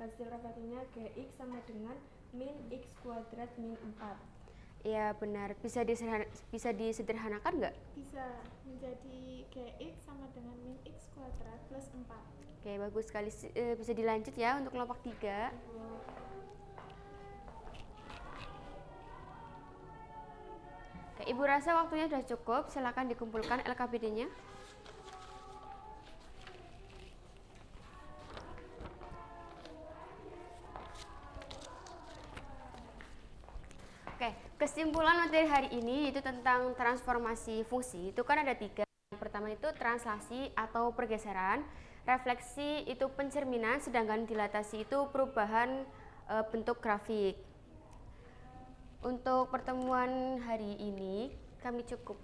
Hasil refleksinya Gx sama dengan min x kuadrat min 4. Iya, benar. Bisa disederhanakan nggak? Bisa menjadi Gx sama dengan min x kuadrat plus 4. Oke, bagus sekali. Bisa dilanjut ya untuk kelompok 3. Oke, Ibu rasa waktunya sudah cukup. Silakan dikumpulkan LKPD-nya. Oke, kesimpulan materi hari ini itu tentang transformasi fungsi. Itu kan ada 3. Yang pertama itu translasi atau pergeseran, refleksi itu pencerminan, sedangkan dilatasi itu perubahan bentuk grafik. Untuk pertemuan hari ini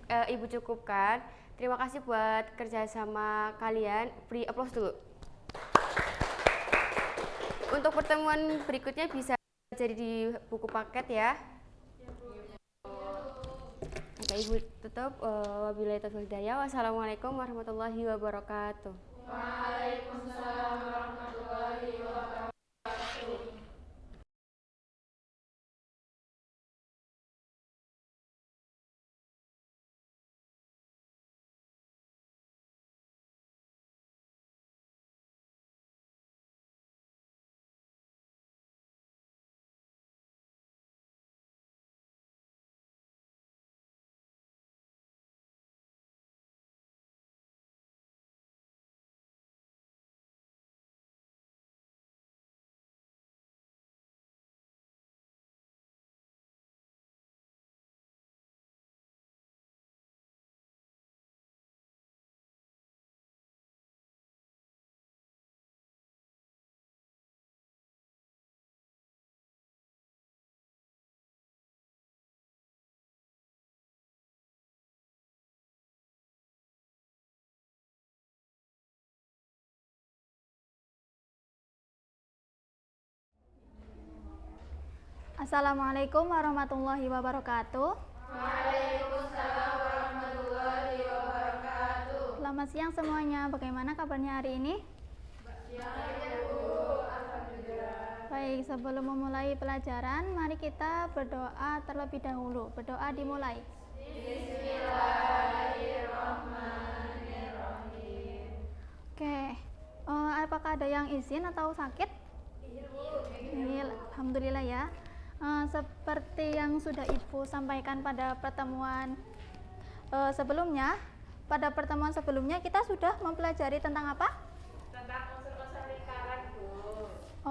Ibu cukupkan. Terima kasih buat kerjasama kalian. Beri aplaus dulu. Untuk pertemuan berikutnya bisa jadi di buku paket ya. Oke, Ibu tutup. Wabillahi taufiq wal hidayah. Wassalamualaikum warahmatullahi wabarakatuh. Waalaikumsalam warahmatullahi wabarakatuh. Assalamualaikum warahmatullahi wabarakatuh. Waalaikumsalam warahmatullahi wabarakatuh. Selamat siang semuanya. Bagaimana kabarnya hari ini? Baik, sebelum memulai pelajaran, mari kita berdoa terlebih dahulu. Berdoa dimulai. Bismillahirrahmanirrahim. Oke, apakah ada yang izin atau sakit? Iya, alhamdulillah ya. Seperti yang sudah Ibu sampaikan pada pertemuan sebelumnya, pada pertemuan sebelumnya kita sudah mempelajari tentang apa? Tentang unsur-unsur lingkaran, Bu.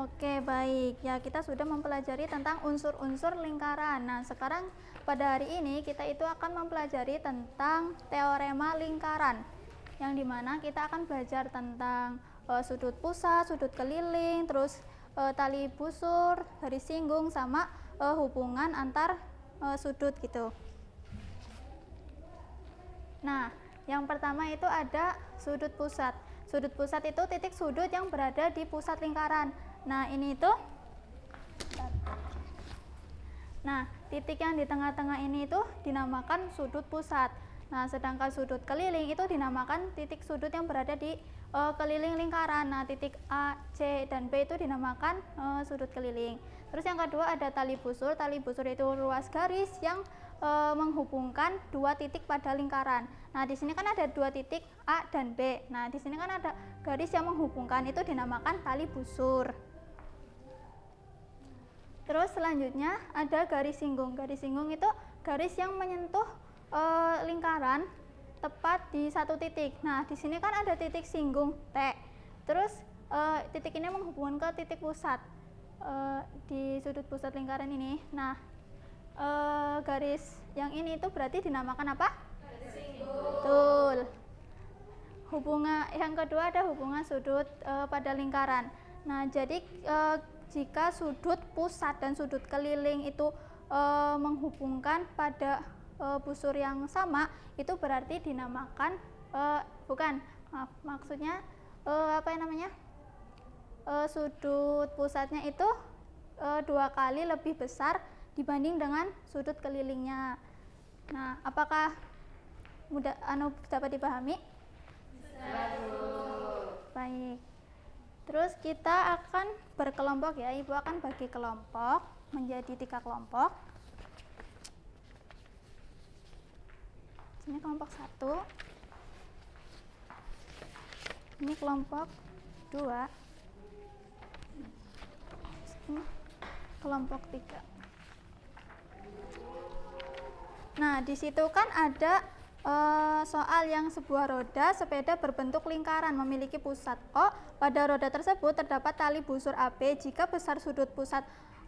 Oke, baik. Ya, kita sudah mempelajari tentang unsur-unsur lingkaran. Nah, sekarang pada hari ini kita itu akan mempelajari tentang teorema lingkaran, yang dimana kita akan belajar tentang sudut pusat, sudut keliling, terus tali busur, garis singgung, sama hubungan antar sudut gitu. Nah, yang pertama itu ada sudut pusat. Sudut pusat itu titik sudut yang berada di pusat lingkaran. Nah, ini itu. Nah, titik yang di tengah-tengah ini itu dinamakan sudut pusat. Nah, sedangkan sudut keliling itu dinamakan titik sudut yang berada di keliling lingkaran. Nah, titik A, C, dan B itu dinamakan sudut keliling. Terus yang kedua ada tali busur. Tali busur itu ruas garis yang menghubungkan dua titik pada lingkaran. Nah, di sini kan ada dua titik A dan B. Nah, di sini kan ada garis yang menghubungkan, itu dinamakan tali busur. Terus selanjutnya ada garis singgung. Garis singgung itu garis yang menyentuh lingkaran tepat di satu titik. Nah, di sini kan ada titik singgung T. Terus titik ini menghubungkan ke titik pusat di sudut pusat lingkaran ini. Nah, garis yang ini itu berarti dinamakan apa? Garis singgung. Betul. Hubungan yang kedua ada hubungan sudut pada lingkaran. Nah, jadi jika sudut pusat dan sudut keliling itu menghubungkan pada busur yang sama, itu berarti dinamakan maksudnya sudut pusatnya itu dua kali lebih besar dibanding dengan sudut kelilingnya. Nah, apakah dapat dipahami? Baik. Terus kita akan berkelompok ya. Ibu akan bagi kelompok menjadi 3 kelompok. Ini kelompok 1, ini kelompok 2, ini kelompok 3. Nah, di situ kan ada soal yang sebuah roda sepeda berbentuk lingkaran memiliki pusat O. Pada roda tersebut terdapat tali busur AB. Jika besar sudut pusat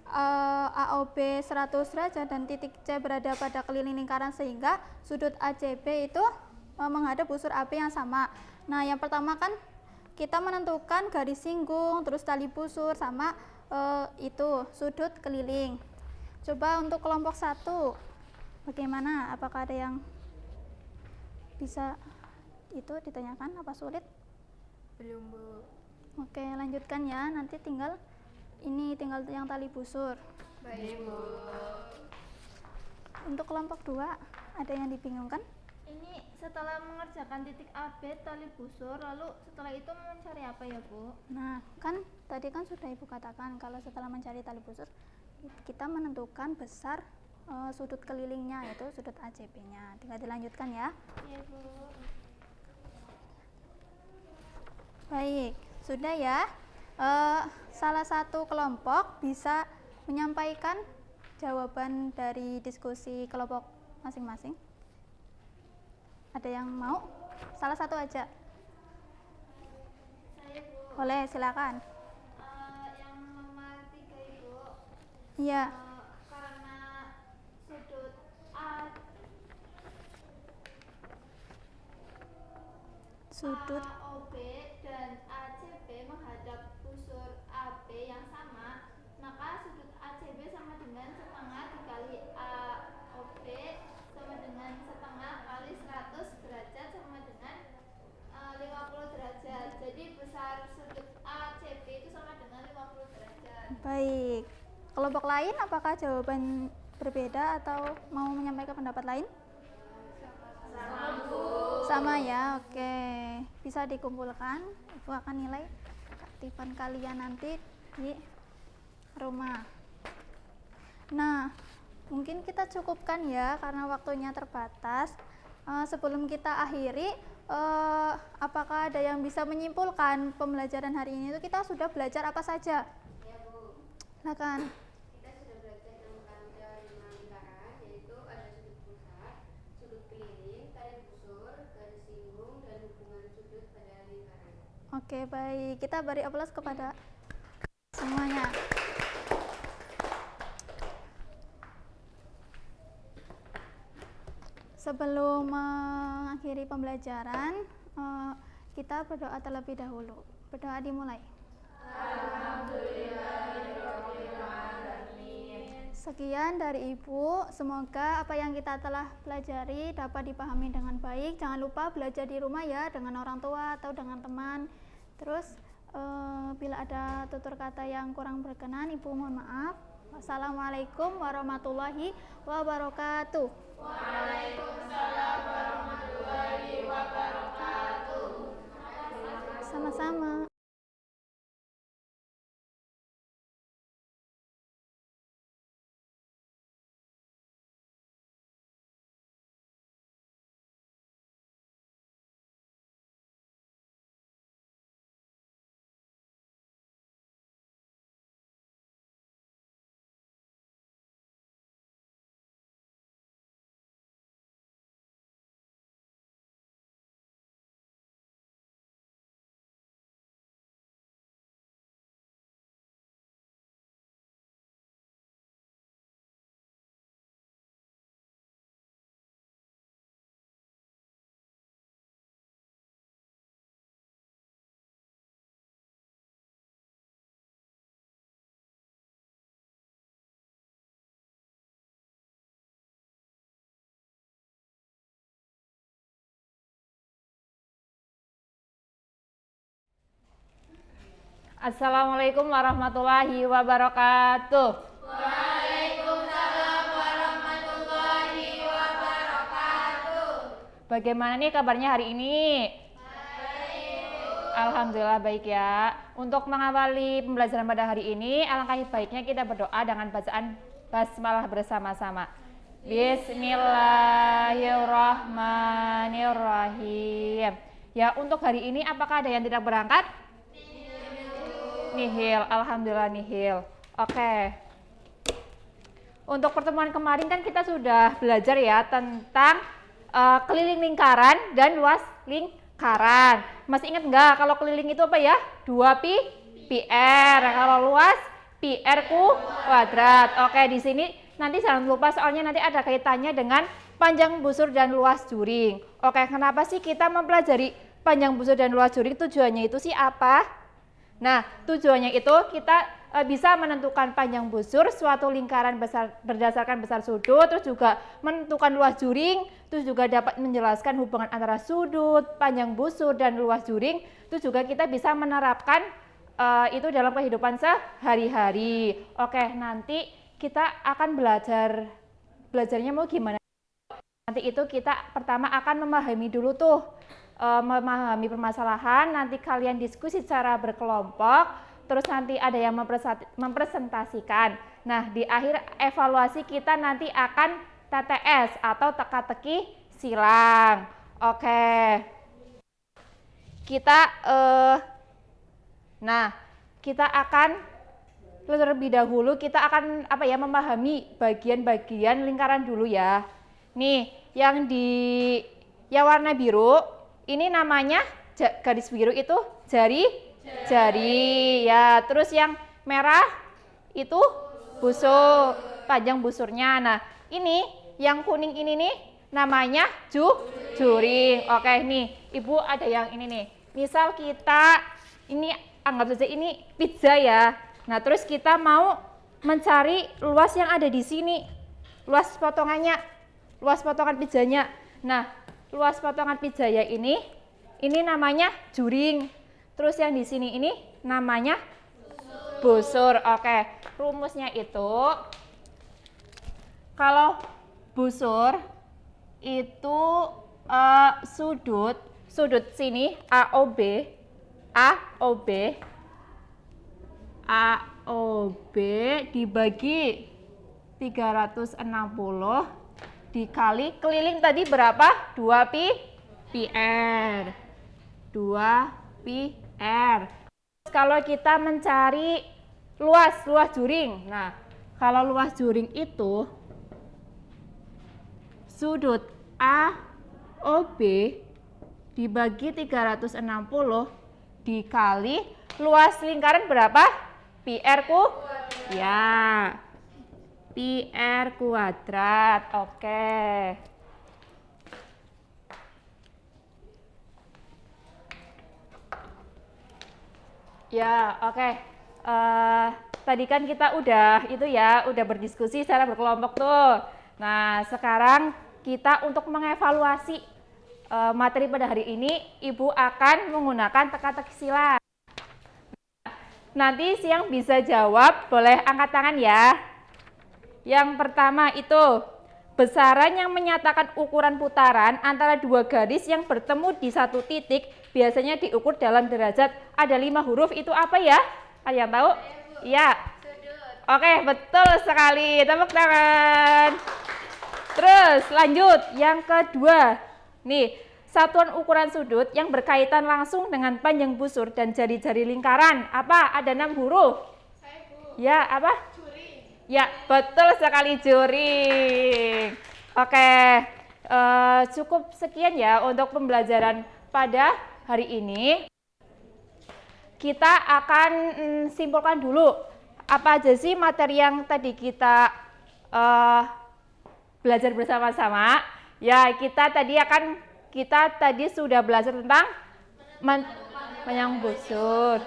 AOB 100 derajat dan titik C berada pada keliling lingkaran sehingga sudut ACB itu menghadap busur AB yang sama. Nah, yang pertama kan kita menentukan garis singgung, terus tali busur, sama itu sudut keliling. Coba untuk kelompok 1 bagaimana? Apakah ada yang bisa itu ditanyakan? Apa sulit? Belum, Bu. Oke, lanjutkan ya. Nanti tinggal yang tali busur. Baik, Bu. Untuk kelompok 2 ada yang dibingungkan? Ini setelah mengerjakan titik AB tali busur, lalu setelah itu mencari apa ya, Bu? Nah, kan tadi kan sudah Ibu katakan kalau setelah mencari tali busur kita menentukan besar sudut kelilingnya, yaitu sudut ACB-nya. Tinggal dilanjutkan ya. Iya, Bu. Baik, sudah ya. Salah satu kelompok bisa menyampaikan jawaban dari diskusi kelompok masing-masing. Ada yang mau? Salah satu aja. Saya, Bu. Boleh, silakan. Yang nomor 3, Ibu. Iya. Karena sudut A Sudut AOB dan ACB menghadap busur AB yang sama, maka sudut ACB sama dengan setengah dikali AOB sama dengan setengah kali 100 derajat sama dengan 50 derajat. Jadi besar sudut ACB itu sama dengan 50 derajat. baik. Kelompok lain apakah jawaban berbeda atau mau menyampaikan pendapat lain? Sama ya, oke. Bisa dikumpulkan, Ibu akan nilai keaktifan kalian nanti di rumah. Nah, mungkin kita cukupkan ya karena waktunya terbatas. Sebelum kita akhiri, apakah ada yang bisa menyimpulkan pembelajaran hari ini itu kita sudah belajar apa saja? Ya Bu, Silakan. kita sudah belajar tentang teori lingkaran, yaitu ada sudut pusat, sudut keliling, tarik busur, garis singgung, dan hubungan sudut pada lingkaran. Oke, baik. Kita beri aplaus kepada semuanya. Sebelum mengakhiri pembelajaran, kita berdoa terlebih dahulu. Berdoa dimulai. Sekian dari Ibu, semoga apa yang kita telah pelajari dapat dipahami dengan baik. Jangan lupa belajar di rumah ya, dengan orang tua atau dengan teman. Terus bila ada tutur kata yang kurang berkenan, Ibu mohon maaf. Wassalamualaikum warahmatullahi wabarakatuh. Waalaikumsalam warahmatullahi wabarakatuh. Sama-sama. Assalamualaikum warahmatullahi wabarakatuh. Waalaikumsalam warahmatullahi wabarakatuh. Bagaimana nih kabarnya hari ini? Alhamdulillah baik ya. Untuk mengawali pembelajaran pada hari ini, alangkah baiknya kita berdoa dengan bacaan basmalah bersama-sama. Bismillahirrahmanirrahim. Ya, untuk hari ini apakah ada yang tidak berangkat? Nihil, alhamdulillah nihil. Oke. Untuk pertemuan kemarin kan kita sudah belajar ya tentang keliling lingkaran dan luas lingkaran. Masih ingat nggak kalau keliling itu apa ya? 2pi r. Kalau luas pi r kuadrat. Oke, di sini nanti jangan lupa soalnya nanti ada kaitannya dengan panjang busur dan luas juring. Oke, kenapa sih kita mempelajari panjang busur dan luas juring? Tujuannya itu sih apa? Nah, tujuannya itu kita bisa menentukan panjang busur suatu lingkaran besar berdasarkan besar sudut, terus juga menentukan luas juring, terus juga dapat menjelaskan hubungan antara sudut, panjang busur, dan luas juring. Terus juga kita bisa menerapkan itu dalam kehidupan sehari-hari. Oke, nanti kita akan belajarnya mau gimana? Nanti itu kita pertama akan memahami dulu tuh, memahami permasalahan, nanti kalian diskusi secara berkelompok, terus nanti ada yang mempresentasikan. Nah, di akhir evaluasi kita nanti akan TTS atau teka-teki silang. Oke. Kita kita akan terlebih dahulu kita akan memahami bagian-bagian lingkaran dulu ya. Nih, yang warna biru ini namanya garis biru itu jari. Ya, terus yang merah itu busur, panjang busurnya. Nah, ini yang kuning ini nih namanya juring. Oke, nih Ibu ada yang ini nih. Misal kita ini anggap saja ini pizza ya. Nah, terus kita mau mencari luas yang ada di sini. Luas potongan pizzanya. Nah, luas potongan pizza ya ini namanya juring. Terus yang di sini ini namanya busur. Oke, rumusnya itu kalau busur itu sudut sini AOB dibagi 360 dikali keliling tadi berapa? 2 PR. 2 PR. Kalau kita mencari luas juring. Nah, kalau luas juring itu sudut AOB dibagi 360 dikali luas lingkaran berapa? PR ku? Ya. PR kuadrat. Oke. Ya, oke. Tadi kan kita udah berdiskusi secara berkelompok tuh. Nah, sekarang kita untuk mengevaluasi materi pada hari ini, Ibu akan menggunakan teka-teki sila. Nanti yang bisa jawab boleh angkat tangan ya. Yang pertama itu besaran yang menyatakan ukuran putaran antara dua garis yang bertemu di satu titik biasanya diukur dalam derajat. Ada 5 huruf, itu apa ya? Ada yang tahu? Iya. Oke, betul sekali. Tepuk tangan. Terus lanjut, yang kedua. Nih, satuan ukuran sudut yang berkaitan langsung dengan panjang busur dan jari-jari lingkaran. Apa? Ada 6 huruf. Ya, apa? Ya, betul sekali, juring. Oke, cukup sekian ya untuk pembelajaran pada hari ini. Kita akan simpulkan dulu apa aja sih materi yang tadi kita belajar bersama-sama. Ya, kita tadi sudah belajar tentang panjang busur.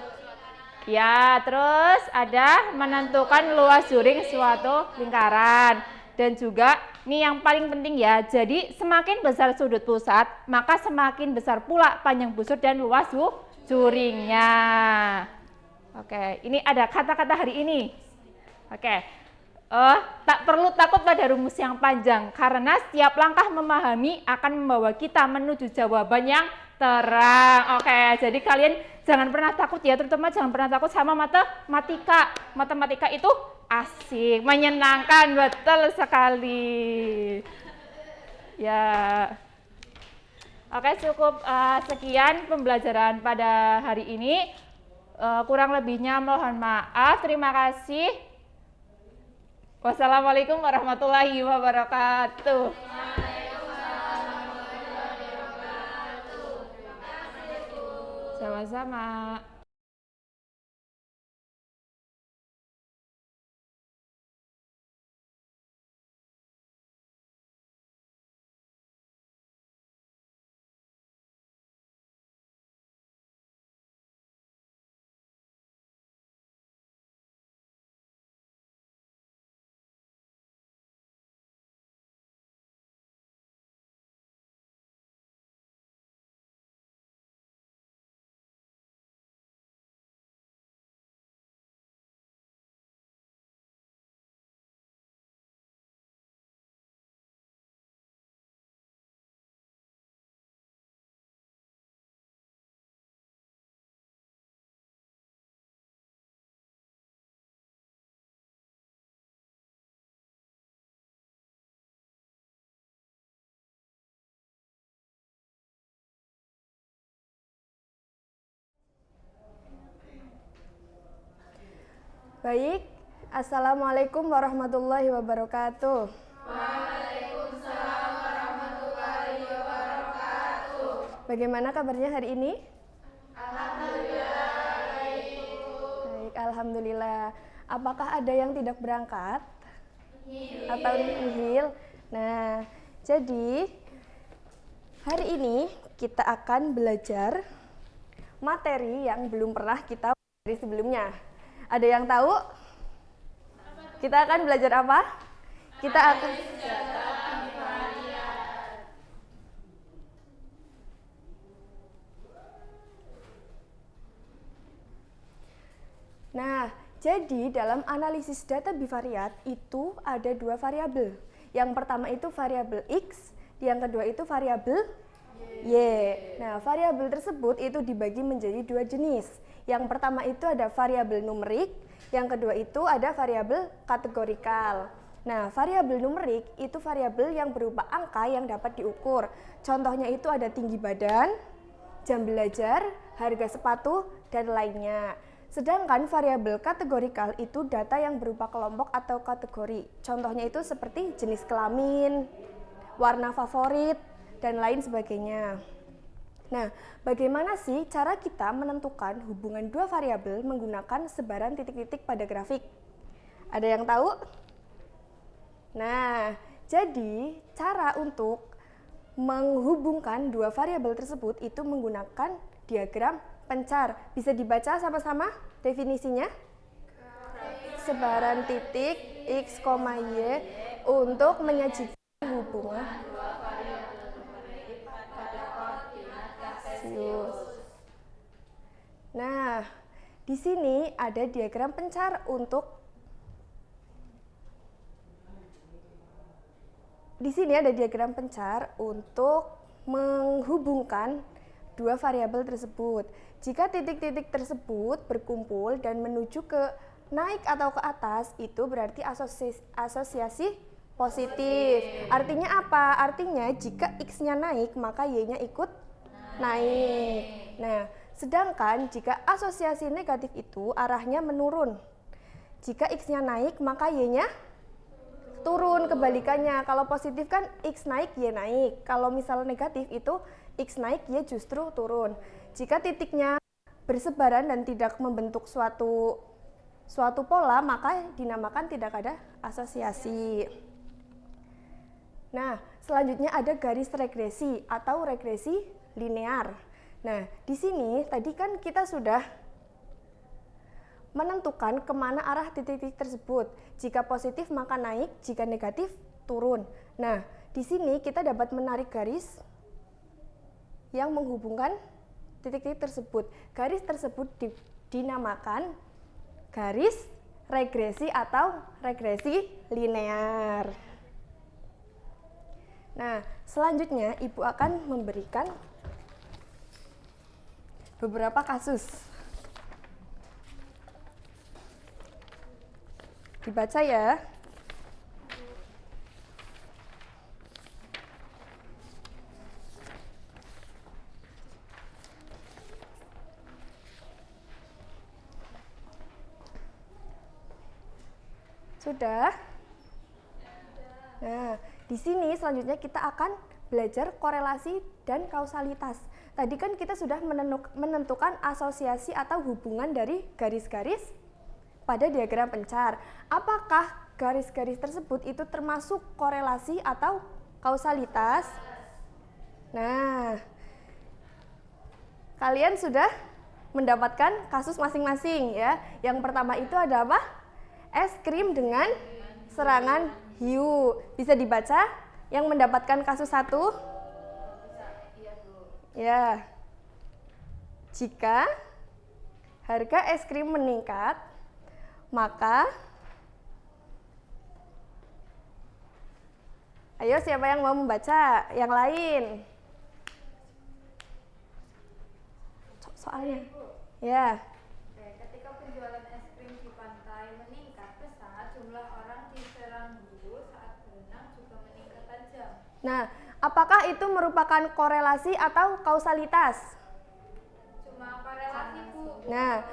Ya, terus ada menentukan luas juring suatu lingkaran. Dan juga, ini yang paling penting ya, jadi semakin besar sudut pusat, maka semakin besar pula panjang busur dan luas juringnya. Oke, ini ada kata-kata hari ini. Oke, tak perlu takut pada rumus yang panjang, karena setiap langkah memahami akan membawa kita menuju jawaban yang terang. Oke, jadi kalian jangan pernah takut ya, terutama jangan pernah takut sama matematika. Matematika itu asik, menyenangkan, betul sekali. Ya. Oke, cukup sekian pembelajaran pada hari ini. Kurang lebihnya mohon maaf. Terima kasih. Wassalamualaikum warahmatullahi wabarakatuh. Sama-sama. Baik, Assalamualaikum warahmatullahi wabarakatuh. Waalaikumsalam warahmatullahi wabarakatuh. Bagaimana kabarnya hari ini? Alhamdulillah baik. Baik, alhamdulillah. Apakah ada yang tidak berangkat? Atau nihil? Nah, jadi hari ini kita akan belajar materi yang belum pernah kita pelajari sebelumnya. Ada yang tahu? Kita akan belajar apa? Kita akan Nah, Jadi dalam analisis data bivariat itu ada dua variabel. Yang pertama itu variabel X, yang kedua itu variabel Y. Nah, variabel tersebut itu dibagi menjadi dua jenis. Yang pertama itu ada variabel numerik, yang kedua itu ada variabel kategorikal. Nah, variabel numerik itu variabel yang berupa angka yang dapat diukur. Contohnya itu ada tinggi badan, jam belajar, harga sepatu, dan lainnya. Sedangkan variabel kategorikal itu data yang berupa kelompok atau kategori. Contohnya itu seperti jenis kelamin, warna favorit, dan lain sebagainya. Nah, bagaimana sih cara kita menentukan hubungan dua variabel menggunakan sebaran titik-titik pada grafik? Ada yang tahu? Nah, jadi cara untuk menghubungkan dua variabel tersebut itu menggunakan diagram pencar. Bisa dibaca sama-sama definisinya? Sebaran titik X, Y untuk menyajikan hubungan Kartesius. Nah, di sini ada diagram pencar untuk menghubungkan dua variabel tersebut. Jika titik-titik tersebut berkumpul dan menuju ke naik atau ke atas, itu berarti asosiasi positif. Artinya apa? Artinya jika X-nya naik, maka Y-nya ikut naik. Nah, sedangkan jika asosiasi negatif itu arahnya menurun. Jika X-nya naik, maka Y-nya turun, kebalikannya. Kalau positif kan X naik, Y naik. Kalau misalnya negatif itu X naik, Y justru turun. Jika titiknya bersebaran dan tidak membentuk suatu pola, maka dinamakan tidak ada asosiasi. Nah, selanjutnya ada garis regresi atau regresi linear. Nah, di sini tadi kan kita sudah menentukan kemana arah titik-titik tersebut. Jika positif maka naik, jika negatif turun. Nah, di sini kita dapat menarik garis yang menghubungkan titik-titik tersebut. Garis tersebut dinamakan garis regresi atau regresi linear. Nah, selanjutnya Ibu akan memberikan beberapa kasus. Dibaca ya. Sudah? Nah, di sini selanjutnya kita akan belajar korelasi dan kausalitas. Tadi kan kita sudah menentukan asosiasi atau hubungan dari garis-garis pada diagram pencar. Apakah garis-garis tersebut itu termasuk korelasi atau kausalitas? Nah, kalian sudah mendapatkan kasus masing-masing ya. Yang pertama itu ada apa? Es krim dengan serangan hiu. Bisa dibaca yang mendapatkan kasus 1? Ya. Jika harga es krim meningkat, maka ayo siapa yang mau membaca? Yang lain. Soalnya. Ya. Ketika penjualan es krim di pantai meningkat pesat, jumlah orang diserang hiu saat berenang juga meningkat tajam. Nah, apakah itu merupakan korelasi atau kausalitas? Cuma korelasi, Bu. Nah,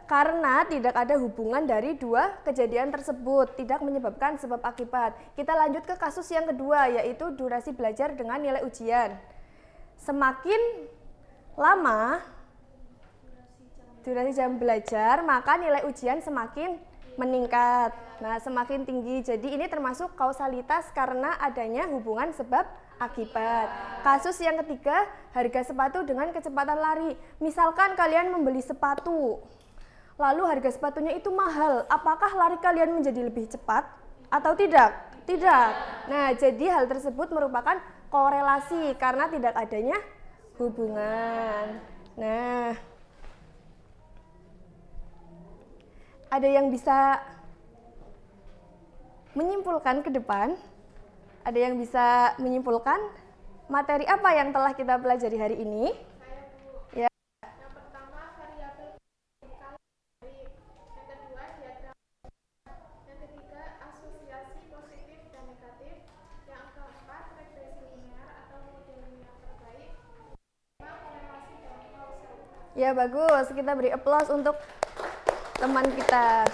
karena tidak ada hubungan dari dua kejadian tersebut, tidak menyebabkan sebab akibat. Kita lanjut ke kasus yang kedua, yaitu durasi belajar dengan nilai ujian. Semakin lama durasi jam belajar, maka nilai ujian semakin meningkat. Nah, semakin tinggi. Jadi ini termasuk kausalitas karena adanya hubungan sebab akibat. Kasus yang ketiga, harga sepatu dengan kecepatan lari. Misalkan kalian membeli sepatu, lalu harga sepatunya itu mahal. Apakah lari kalian menjadi lebih cepat atau tidak? Tidak. Nah, jadi hal tersebut merupakan korelasi karena tidak adanya hubungan. Nah, ada yang bisa menyimpulkan ke depan? Ada yang bisa menyimpulkan materi apa yang telah kita pelajari hari ini? Ya. Yang pertama variabel dikali, yang kedua diagram, yang ketiga asosiasi positif dan negatif, yang keempat regresi linear atau model linear terbaik, yang korelasi dan kausalitas. Ya bagus, kita beri applause untuk teman kita.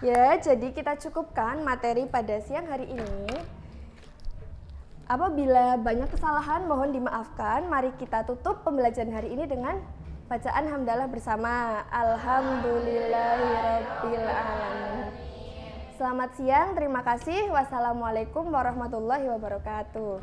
Ya, jadi kita cukupkan materi pada siang hari ini. Apabila banyak kesalahan mohon dimaafkan. Mari kita tutup pembelajaran hari ini dengan bacaan hamdalah bersama. Alhamdulillahirabbil alamin. Selamat siang, terima kasih. Wassalamualaikum warahmatullahi wabarakatuh.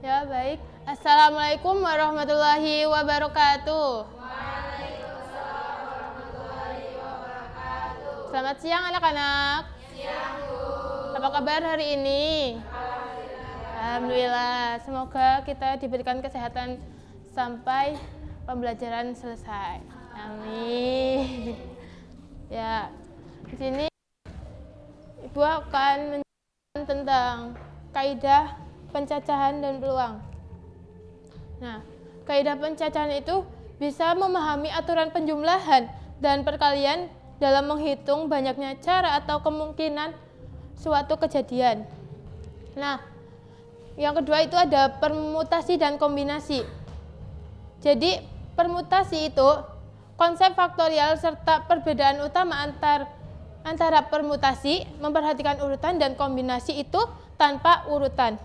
Ya baik, Assalamualaikum warahmatullahi wabarakatuh. Selamat siang anak-anak. Apa kabar hari ini? Alhamdulillah. Semoga kita diberikan kesehatan sampai pembelajaran selesai. Amin. Ya, di sini Ibu akan menjelaskan tentang kaidah pencacahan dan peluang. Nah, kaidah pencacahan itu bisa memahami aturan penjumlahan dan perkalian dalam menghitung banyaknya cara atau kemungkinan suatu kejadian. Nah, yang kedua itu ada permutasi dan kombinasi. Jadi, permutasi itu konsep faktorial serta perbedaan utama antara permutasi, memperhatikan urutan, dan kombinasi itu tanpa urutan.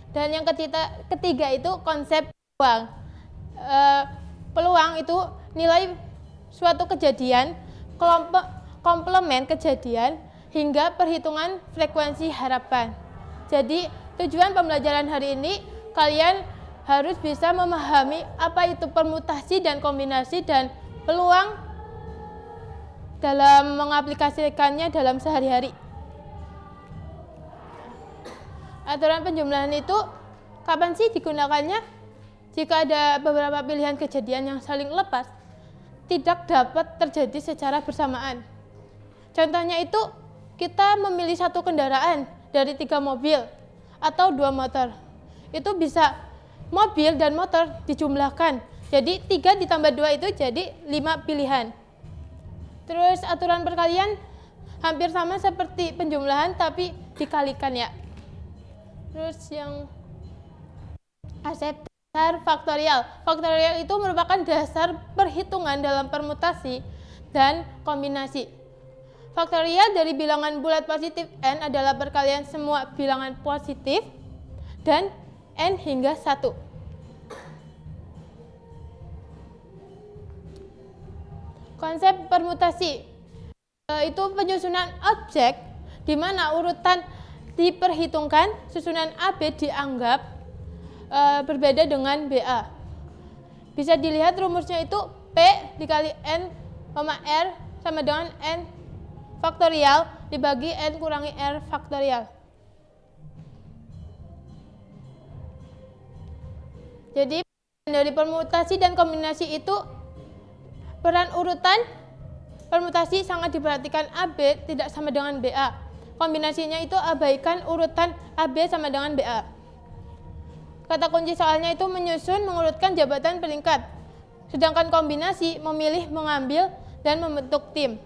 Dan yang ketiga itu konsep peluang. Peluang itu nilai suatu kejadian, komplement kejadian, hingga perhitungan frekuensi harapan. Jadi tujuan pembelajaran hari ini kalian harus bisa memahami apa itu permutasi dan kombinasi dan peluang dalam mengaplikasikannya dalam sehari-hari. Aturan penjumlahan itu kapan sih digunakannya? Jika ada beberapa pilihan kejadian yang saling lepas, tidak dapat terjadi secara bersamaan. Contohnya itu, kita memilih satu kendaraan dari 3 mobil atau 2 motor. Itu bisa mobil dan motor dijumlahkan. Jadi 3 ditambah 2 itu jadi 5 pilihan. Terus aturan perkalian hampir sama seperti penjumlahan tapi dikalikan ya. Terus yang dasar faktorial. Faktorial itu merupakan dasar perhitungan dalam permutasi dan kombinasi. Faktorial dari bilangan bulat positif n adalah perkalian semua bilangan positif dan n hingga 1. Konsep permutasi itu penyusunan objek di mana urutan diperhitungkan, susunan AB dianggap berbeda dengan BA. Bisa dilihat rumusnya itu P dikali N, R sama dengan N faktorial dibagi N kurangi R faktorial. Jadi dari permutasi dan kombinasi itu peran urutan permutasi sangat diperhatikan AB tidak sama dengan BA. Kombinasinya itu abaikan urutan AB sama dengan BA. Kata kunci soalnya itu menyusun mengurutkan jabatan peringkat. Sedangkan kombinasi memilih, mengambil, dan membentuk tim.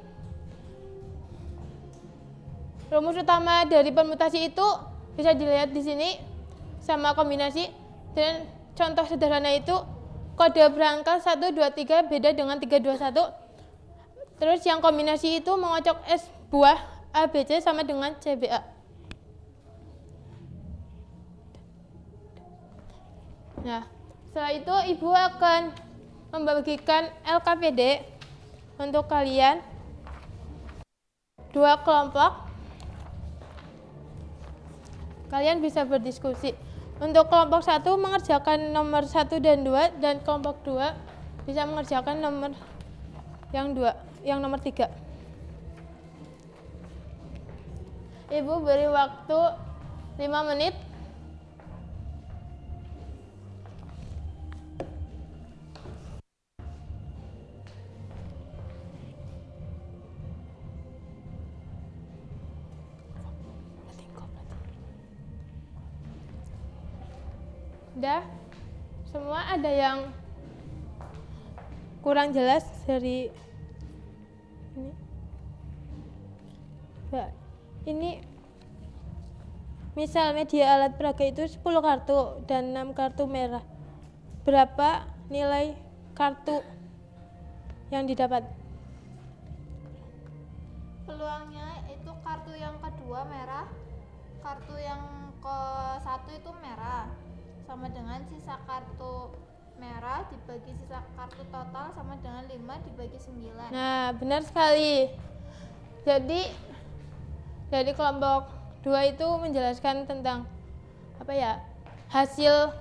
Rumus utama dari permutasi itu bisa dilihat di sini sama kombinasi, dan contoh sederhana itu kode berangka 1, 2, 3 beda dengan 3, 2, 1. Terus yang kombinasi itu mengocok S buah ABC sama dengan CBA. Nah, setelah itu Ibu akan membagikan LKPD untuk kalian 2 kelompok. Kalian bisa berdiskusi. Untuk kelompok 1 mengerjakan nomor 1 dan 2, dan kelompok 2 bisa mengerjakan nomor yang nomor 3. Ibu beri waktu 5 menit. Udah? Semua ada yang kurang jelas dari ini? Nah, ini misal media alat peraga itu 10 kartu dan 6 kartu merah. Berapa nilai kartu yang didapat? Peluangnya itu kartu yang kedua merah, kartu yang ke-1 itu merah, sama dengan sisa kartu merah dibagi sisa kartu total sama dengan 5 dibagi 9. Nah, benar sekali. Jadi dari kelompok 2 itu menjelaskan tentang hasil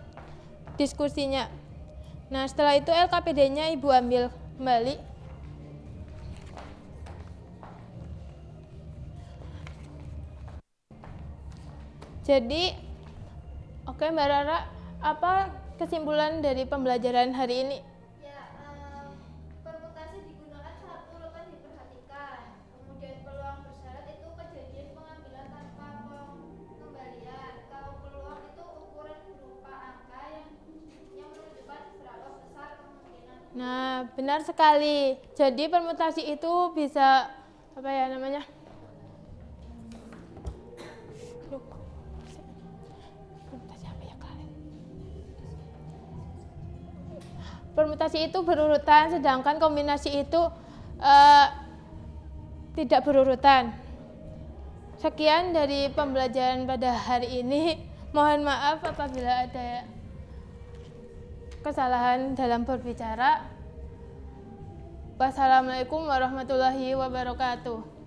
diskusinya. Nah, setelah itu LKPD-nya Ibu ambil kembali. Jadi, oke Mbak Rara, apa kesimpulan dari pembelajaran hari ini? Ya, permutasi digunakan saat urutan diperhatikan. Kemudian peluang bersyarat itu kejadian pengambilan tanpa pengembalian. Kalau peluang itu ukuran berupa angka yang menunjukkan seberapa besar kemungkinan. Nah, benar sekali. Jadi permutasi itu bisa permutasi itu berurutan, sedangkan kombinasi itu tidak berurutan. Sekian dari pembelajaran pada hari ini. Mohon maaf apabila ada kesalahan dalam berbicara. Wassalamualaikum warahmatullahi wabarakatuh.